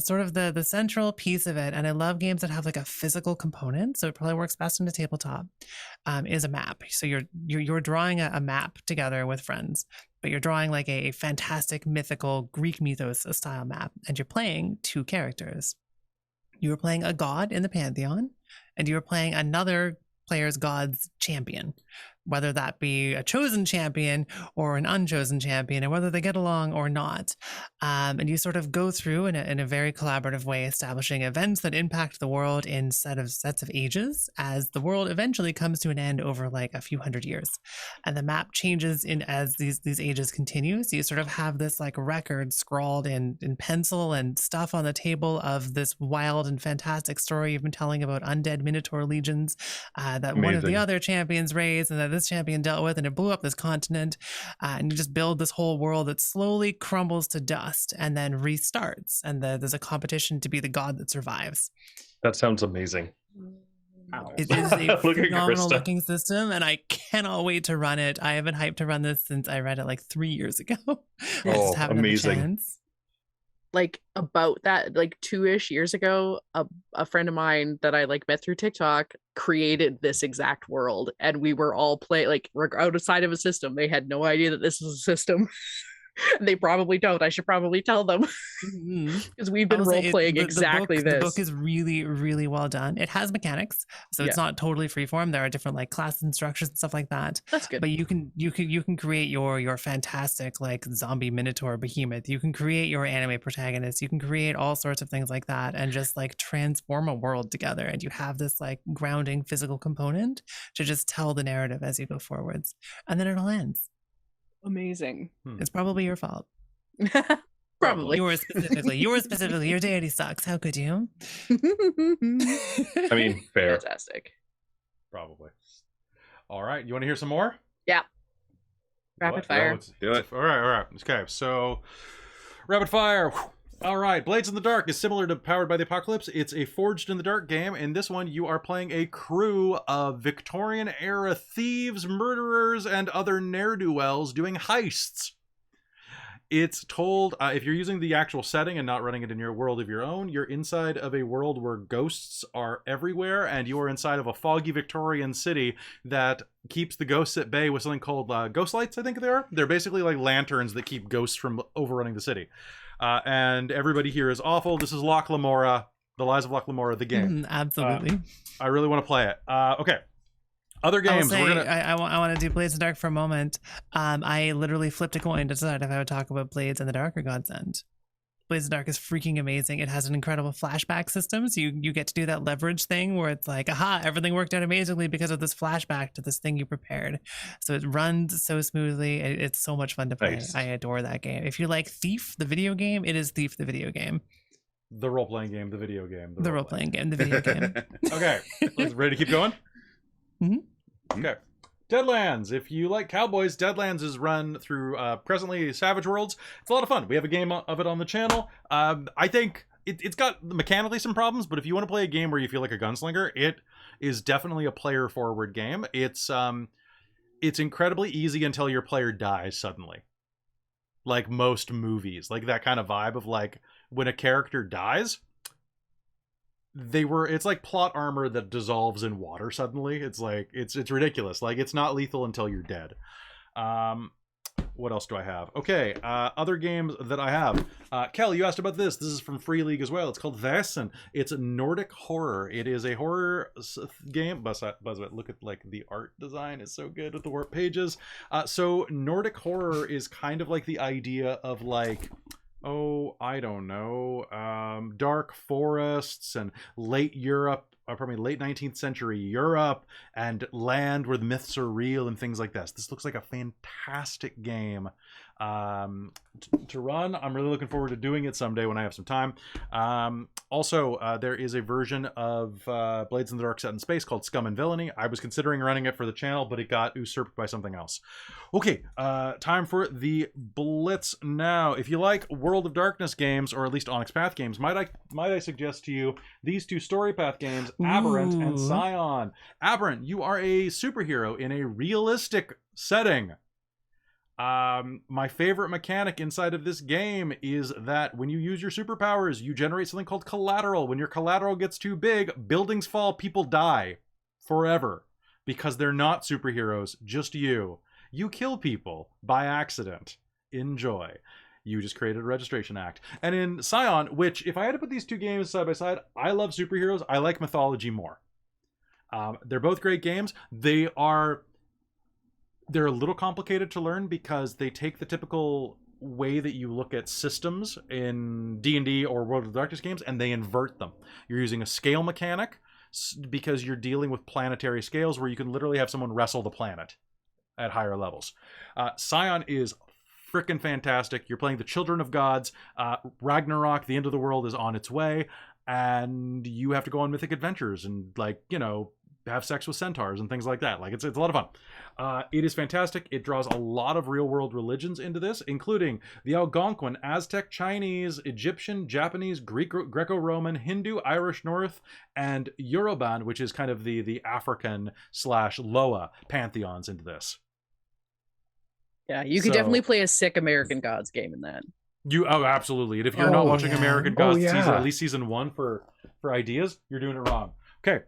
Sort of the central piece of it, and I love games that have like a physical component, so it probably works best on the tabletop, is a map. So you're drawing a map together with friends, but you're drawing like a fantastic mythical Greek mythos style map, and you're playing two characters. You were playing a god in the pantheon, and you were playing another player's god's champion, whether that be a chosen champion or an unchosen champion, and whether they get along or not. And you sort of go through in a very collaborative way, establishing events that impact the world in sets of ages, as the world eventually comes to an end over like a few hundred years. And the map changes as these ages continue. So you sort of have this like record scrawled in pencil and stuff on the table of this wild and fantastic story you've been telling about undead minotaur legions that one of the other champions raised, and that this champion dealt with, and it blew up this continent. And you just build this whole world that slowly crumbles to dust and then restarts. And there's a competition to be the god that survives. That sounds amazing. It is a phenomenal looking system, and I cannot wait to run it. I have been hyped to run this since I read it like 3 years ago. Oh, amazing. Like about that, like 2-ish years ago, a friend of mine that I like met through TikTok created this exact world, and we were all like we're outside of a system. They had no idea that this was a system. They probably don't. I should probably tell them, because we've been role playing exactly this. The book is really, really well done. It has mechanics, so it's not totally freeform. There are different like classes and structures and stuff like that. That's good. But you can create your fantastic like zombie minotaur behemoth. You can create your anime protagonist. You can create all sorts of things like that, and just like transform a world together. And you have this like grounding physical component to just tell the narrative as you go forwards, and then it all ends. Amazing. It's probably your fault. Probably. Yours specifically. Your deity sucks. How could you? I mean, fair. Fantastic. Probably. All right. You want to hear some more? Yeah. Rapid fire. Let's do it. All right. Okay. So, rapid fire. All right, Blades in the Dark is similar to Powered by the Apocalypse. It's a Forged in the Dark game. In this one, you are playing a crew of Victorian-era thieves, murderers, and other ne'er-do-wells doing heists. It's told, if you're using the actual setting and not running it in your world of your own, you're inside of a world where ghosts are everywhere, and you are inside of a foggy Victorian city that keeps the ghosts at bay with something called ghost lights, I think they are. They're basically like lanterns that keep ghosts from overrunning the city. And everybody here is awful. This is Loch Lamora, The Lies of Loch Lamora, the game. Absolutely. I really want to play it. Okay. Other games. I want to do Blades in the Dark for a moment. I literally flipped a coin to decide if I would talk about Blades in the Dark or Godsend. Blades in the Dark is freaking amazing. It has an incredible flashback system, so you get to do that leverage thing where it's like, aha, everything worked out amazingly because of this flashback to this thing you prepared. So it runs so smoothly. It's so much fun to play. Nice. I adore that game. If you like Thief, the video game, it is Thief, the video game. The role-playing game, the video game. The role-playing game, the video game. Okay, ready to keep going? Mm-hmm. Okay. Deadlands. If you like cowboys, Deadlands is run through presently Savage Worlds. It's a lot of fun. We have a game of it on the channel. I think it's got mechanically some problems, but if you want to play a game where you feel like a gunslinger, it is definitely a player-forward game. It's incredibly easy until your player dies suddenly. Like most movies. Like that kind of vibe of like when a character dies, it's like plot armor that dissolves in water suddenly. It's like it's ridiculous. Like it's not lethal until you're dead. What else do I have? Okay, other games that I have. Kel, you asked about this. This is from Free League as well. It's called Dresden. It's Nordic Horror. It is a horror game. Look at like the art design. It's so good with the warp pages. So Nordic Horror is kind of like the idea of like, oh, I don't know, dark forests and late Europe, probably late 19th century Europe, and land where the myths are real and things like this. This looks like a fantastic game to run. I'm really looking forward to doing it someday when I have some time. Also, there is a version of Blades in the Dark set in space called Scum and Villainy. I was considering running it for the channel, but it got usurped by something else. Okay, time for the Blitz now. If you like World of Darkness games, or at least Onyx Path games, might I suggest to you these two Story Path games, Aberrant and Scion. Aberrant, you are a superhero in a realistic setting. My favorite mechanic inside of this game is that when you use your superpowers, you generate something called collateral. When your collateral gets too big, buildings fall, people die forever because they're not superheroes, just you. You kill people by accident. Enjoy. You just created a registration act. And in Scion, which if I had to put these two games side by side, I love superheroes. I like mythology more. They're both great games. They're a little complicated to learn because they take the typical way that you look at systems in D&D or World of Darkness games and they invert them. You're using a scale mechanic because you're dealing with planetary scales where you can literally have someone wrestle the planet at higher levels. Scion is freaking fantastic. You're playing the Children of Gods. Ragnarok, the end of the world, is on its way, and you have to go on mythic adventures and, like, you know, have sex with centaurs and things like that. Like, it's a lot of fun. It is fantastic. It draws a lot of real-world religions into this, including the Algonquin, Aztec, Chinese, Egyptian, Japanese, Greek, Greco-Roman, Hindu, Irish North, and Yoruban, which is kind of the African/Loa pantheons into this. Yeah, you could definitely play a sick American Gods game in that. Absolutely. And if you're not watching American Gods season, at least season 1 for ideas, you're doing it wrong. Okay.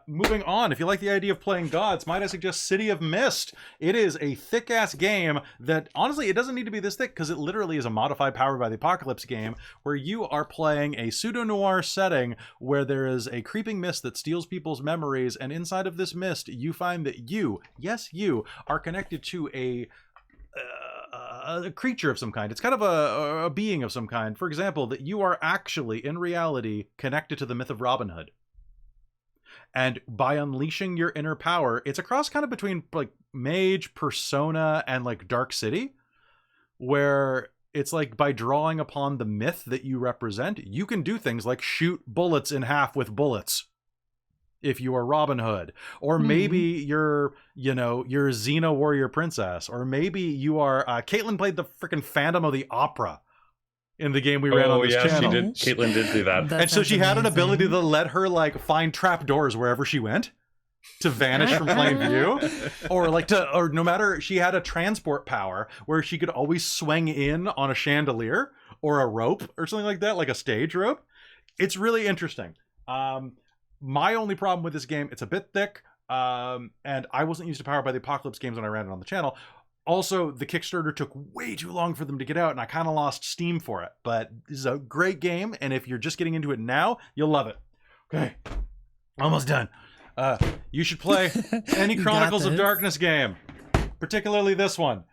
Moving on, if you like the idea of playing gods, might I suggest City of Mist? It is a thick-ass game that, honestly, it doesn't need to be this thick because it literally is a modified Powered by the Apocalypse game where you are playing a pseudo-noir setting where there is a creeping mist that steals people's memories, and inside of this mist, you find that you, yes, you, are connected to a creature of some kind. It's kind of a being of some kind. For example, that you are actually, in reality, connected to the myth of Robin Hood. And by unleashing your inner power, it's a cross kind of between like Mage, Persona, and like Dark City, where it's like by drawing upon the myth that you represent, you can do things like shoot bullets in half with bullets if you are Robin Hood. Or maybe you're, you know, you're Xena Warrior Princess. Or maybe you are, Caitlin played the freaking Phantom of the Opera in the game we ran on this channel. She did. Caitlin did do that. And so she had an ability to let her like find trapdoors wherever she went to vanish from plain view, or no matter, she had a transport power where she could always swing in on a chandelier or a rope or something like that, like a stage rope. It's really interesting. My only problem with this game, it's a bit thick, and I wasn't used to Powered by the Apocalypse games when I ran it on the channel. Also, the Kickstarter took way too long for them to get out, and I kind of lost steam for it. But this is a great game, and if you're just getting into it now, you'll love it. Okay, almost done. You should play any Chronicles of Darkness game, particularly this one,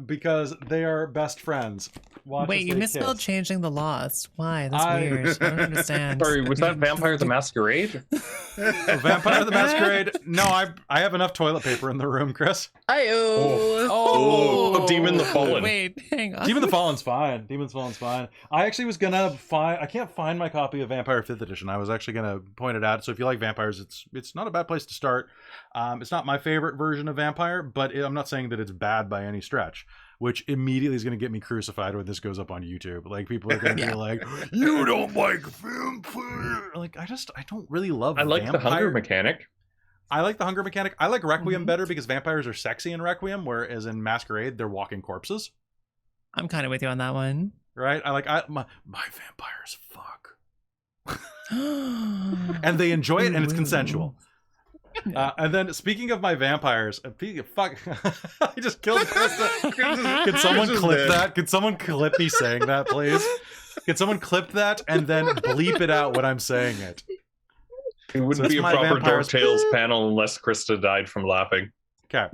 because they are best friends. Wait, you misspelled changing the laws. Why? That's weird. I don't understand. Sorry, was that Vampire the Masquerade? Vampire the Masquerade? No, I have enough toilet paper in the room, Chris. Oh, Demon the Fallen. Wait, hang on. Demon the Fallen's fine. Demon's Fallen's fine. I actually was gonna find. I can't find my copy of Vampire 5th Edition. I was actually gonna point it out. So if you like vampires, it's not a bad place to start. It's not my favorite version of Vampire, but I'm not saying that it's bad by any stretch. Which immediately is going to get me crucified when this goes up on YouTube. Like, people are going to be like, "You don't like vampire." Like, I don't really love. I like the hunger mechanic. I like the hunger mechanic. I like Requiem better because vampires are sexy in Requiem, whereas in Masquerade they're walking corpses. I'm kind of with you on that one. Right? My vampires fuck, and they enjoy it, and it's consensual. And then, speaking of my vampires, fuck, I just killed Krista. Could someone clip that? Could someone clip me saying that, please? Could someone clip that and then bleep it out when I'm saying it? It wouldn't be a proper Dork Tales panel unless Krista died from laughing. Okay.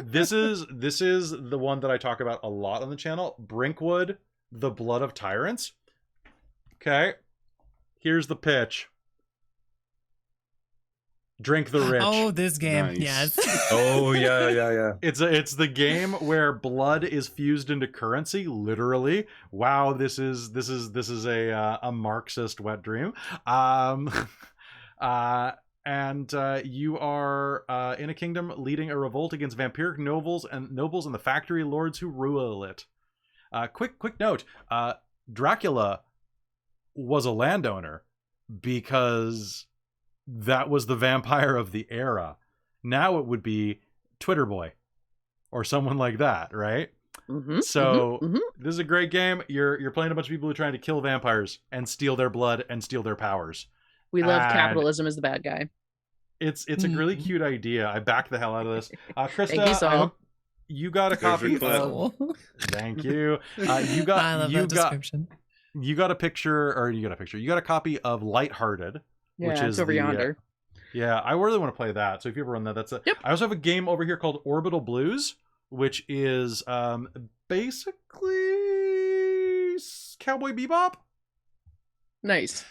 This is the one that I talk about a lot on the channel. Brinkwood, The Blood of Tyrants. Okay. Here's the pitch. Drink the Rich. Oh, this game. Nice. Yes. Oh yeah. It's the game where blood is fused into currency, literally. Wow, this is a Marxist wet dream. And you are in a kingdom leading a revolt against vampiric nobles and the factory lords who rule it. Quick note: Dracula was a landowner because that was the vampire of the era. Now it would be Twitter Boy or someone like that, right? So this is a great game. You're playing a bunch of people who are trying to kill vampires and steal their blood and steal their powers. We love capitalism as the bad guy. It's a really cute idea. I backed the hell out of this. Krista, Thank you, Saul. You got a copy. Thank you. You got. I love that description. You got a picture. You got a copy of Lighthearted. Yeah, which is over yonder. Yeah, I really want to play that. So if you ever run that, that's it. Yep. I also have a game over here called Orbital Blues, which is basically Cowboy Bebop. Nice.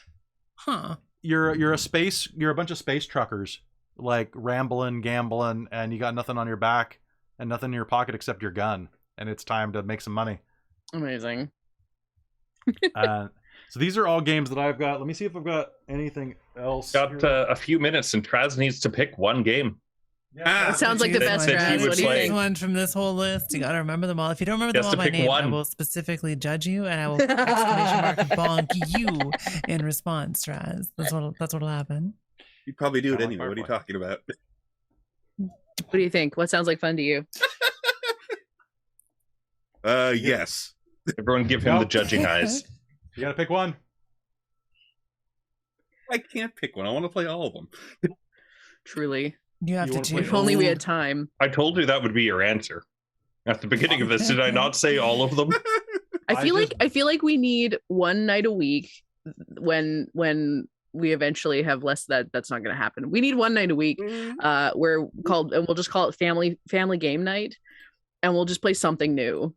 Huh. You're a bunch of space truckers, like rambling, gambling, and you got nothing on your back and nothing in your pocket except your gun, and it's time to make some money. Amazing. So these are all games that I've got. Let me see if I've got anything else. Got a few minutes, and Traz needs to pick one game. That sounds like the best Traz. What do you think? One from this whole list. You got to remember them all. If you don't remember them all by name, I will specifically judge you, and I will exclamation mark bonk you in response, Traz. That's what'll happen. You'd probably do it anyway. What are you talking about? What do you think? What sounds like fun to you? Yes. Everyone give him the judging eyes. You gotta pick one. I can't pick one. I want to play all of them. Truly. You have to choose. If only we had time. I told you that would be your answer at the beginning of this. Did I not say all of them? I feel like we need one night a week when we eventually have less. That's not going to happen. We need one night a week and we'll just call it family game night, and we'll just play something new.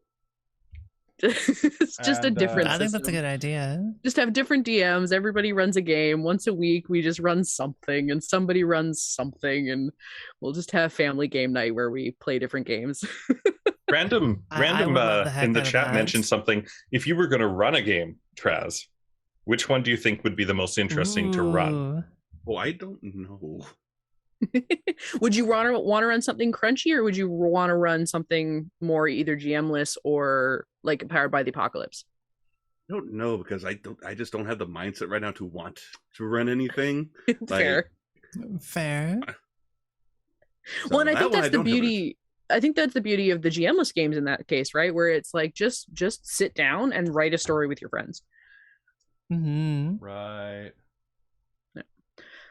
It's just a different I think system. that's a good idea. Just have different DMs. Everybody runs a game once a week. We just run something, and somebody runs something, and we'll just have family game night where we play different games. Random in the chat mentioned something. If you were going to run a game, Traz, which one do you think would be the most interesting to run? Oh, I don't know. Would you want to run something crunchy, or would you want to run something more either GM-less or like Powered by the Apocalypse? I don't know, because I just don't have the mindset right now to want to run anything. Fair. Well, and I think that's the beauty. I think that's the beauty of the GM-less games in that case, right? Where it's like just sit down and write a story with your friends. Right.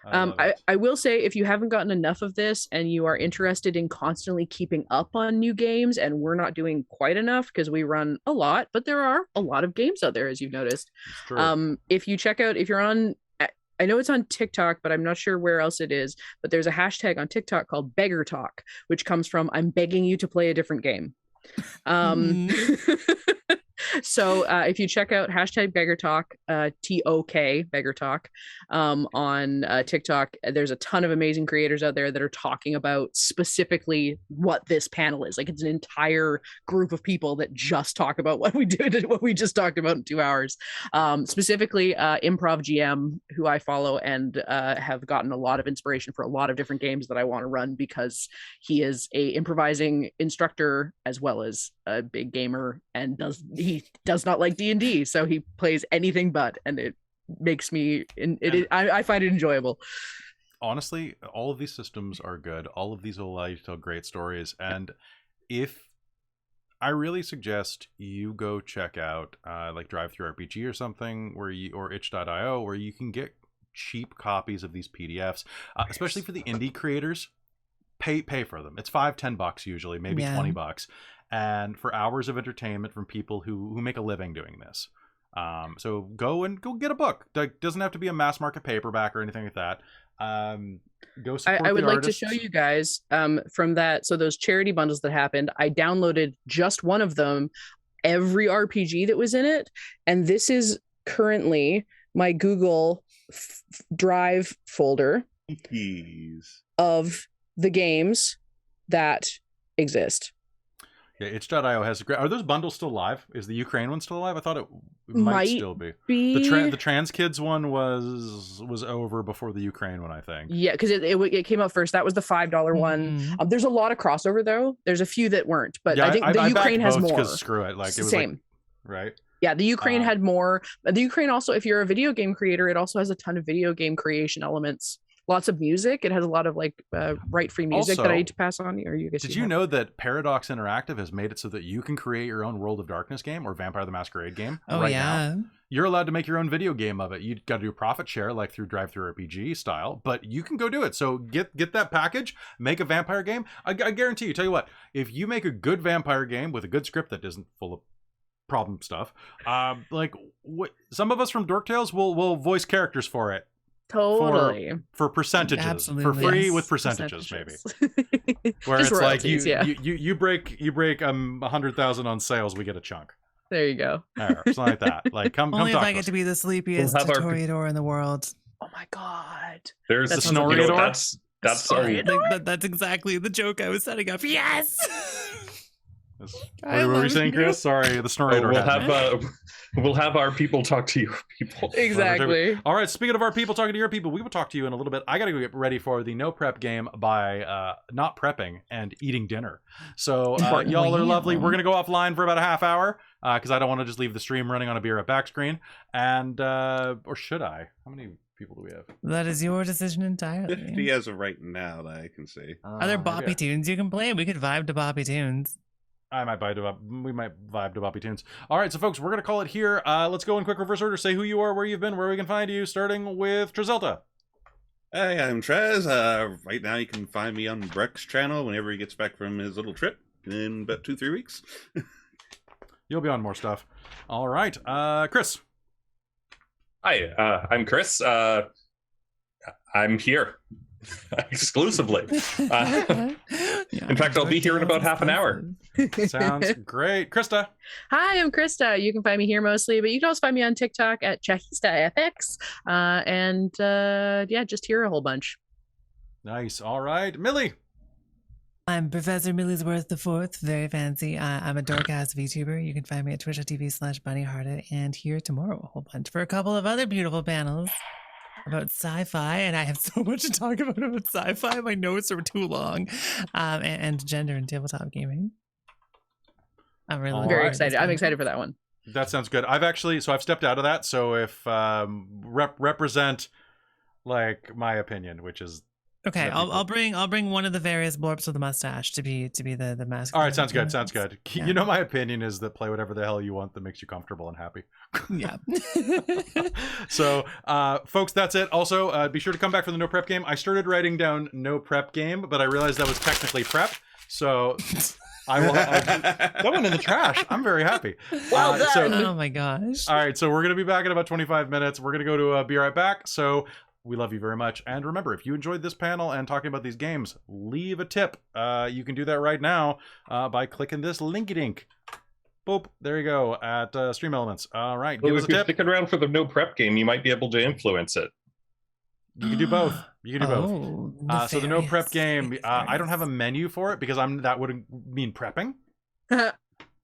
I will say, if you haven't gotten enough of this and you are interested in constantly keeping up on new games, and we're not doing quite enough because we run a lot, but there are a lot of games out there, as you've noticed. If you check out, if you're on, I know it's on TikTok, but I'm not sure where else it is, but there's a hashtag on TikTok called Beggar Talk, which comes from I'm begging you to play a different game. So if you check out hashtag Beggar Talk, TOK Beggar Talk, on TikTok, there's a ton of amazing creators out there that are talking about specifically what this panel is. Like, it's an entire group of people that just talk about what we did, what we just talked about in 2 hours. Specifically, Improv GM, who I follow and have gotten a lot of inspiration for a lot of different games that I want to run, because he is a improvising instructor as well as a big gamer, and he does not like D&D, so he plays anything but, and it makes me I find it enjoyable. Honestly, all of these systems are good. All of these will allow you to tell great stories, and if I really suggest you go check out like Drive Through RPG or something, or itch.io, where you can get cheap copies of these PDFs, especially for the indie creators. Pay for them. It's $5-10 usually, maybe $20, and for hours of entertainment from people who make a living doing this. So go get a book. It doesn't have to be a mass market paperback or anything like that. Go support I would the like artists. to show you guys from that. So those charity bundles that happened, I downloaded just one of them, every RPG that was in it, and this is currently my Google Drive folder of the games that exist. Yeah, itch.io has a great. Are those bundles still live? Is the Ukraine one still alive? I thought it might still be. The trans kids one was over before the Ukraine one, I think. Yeah, because it came out first. That was the $5 one. There's a lot of crossover though. There's a few that weren't, but I think the Ukraine has more. Screw it, like it was same. Right. Yeah, the Ukraine had more. The Ukraine also, if you're a video game creator, it also has a ton of video game creation elements. Lots of music. It has a lot of like right-free music also, that I need to pass on. Or you guys? Did you know that Paradox Interactive has made it so that you can create your own World of Darkness game or Vampire the Masquerade game? Oh right yeah. Now? You're allowed to make your own video game of it. You got to do profit share like through drive-through RPG style, but you can go do it. So get that package, make a vampire game. I guarantee you. Tell you what, if you make a good vampire game with a good script that isn't full of problem stuff, some of us from Dork Tales will voice characters for it. Totally. For percentages. Absolutely. For free Yes. with percentages maybe. Where Just it's like royalties, you break 100,000 on sales, we get a chunk. There you go. Or something like that. Like come Only talk if I to get us. to be the sleepiest We'll have our- tutorial in the world. Oh my god. There's That the sounds snoring. amazing. That's Sorry. That's exactly the joke I was setting up. Yes. What were you saying, Chris? Sorry, the snorator. we'll have our people talk to your people. Exactly. All right, speaking of our people talking to your people, we will talk to you in a little bit. I got to go get ready for the no prep game by not prepping and eating dinner. So y'all are lovely. We're going to go offline for about a half hour because I don't want to just leave the stream running on a beer at back screen. And, or should I? How many people do we have? That is your decision entirely. 50 as of right now that I can see. Are there boppy tunes you can play? We could vibe to boppy tunes. We might vibe to Boppy Tunes. All right, so folks, we're going to call it here. Let's go in quick reverse order. Say who you are, where you've been, where we can find you, starting with Trezelta. Hey, I'm Trez. Right now you can find me on Breck's channel whenever he gets back from his little trip in about 2-3 weeks. You'll be on more stuff. All right, Chris. Hi, I'm Chris. I'm here exclusively. In fact, I'll be here in about half an hour. Sounds great. Krista. Hi, I'm Krista. You can find me here mostly, but you can also find me on TikTok at ChahistafX. Just here a whole bunch. Nice. All right, Millie. I'm Professor Millie'sworth IV. Very fancy. I'm a dork-ass VTuber. You can find me at twitch.tv/bunnyhearted and here tomorrow a whole bunch for a couple of other beautiful panels about sci-fi, and I have so much to talk about sci-fi. My notes are too long, and gender and tabletop gaming. I'm really very excited. I'm excited for that one. That sounds good. I've stepped out of that. So if represent like my opinion, which is okay, I'll bring one of the various blorps with the mustache to be the mask. All right, sounds good. Sounds good. Yeah. You know, my opinion is that play whatever the hell you want that makes you comfortable and happy. Yeah. So, folks, that's it. Also, be sure to come back for the no prep game. I started writing down no prep game, but I realized that was technically prep. So I will. That went in the trash. I'm very happy. Well done. Oh my gosh. All right, so we're gonna be back in about 25 minutes. We're gonna go to be right back. So. We love you very much. And remember, if you enjoyed this panel and talking about these games, leave a tip. You can do that right now by clicking this linky-dink. Boop. There you go at Stream Elements. All right. Well, give us if a you're tip. sticking around for the no prep game, you might be able to influence it. You can do both. You can do both. So the no prep game, I don't have a menu for it because that would mean prepping.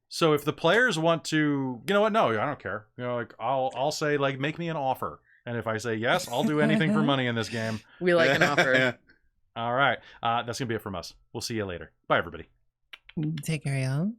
So if the players want to, you know what? No, I don't care. You know, like I'll say like make me an offer. And if I say yes, I'll do anything for money in this game. We like an offer. All right. That's going to be it from us. We'll see you later. Bye, everybody. Take care, y'all.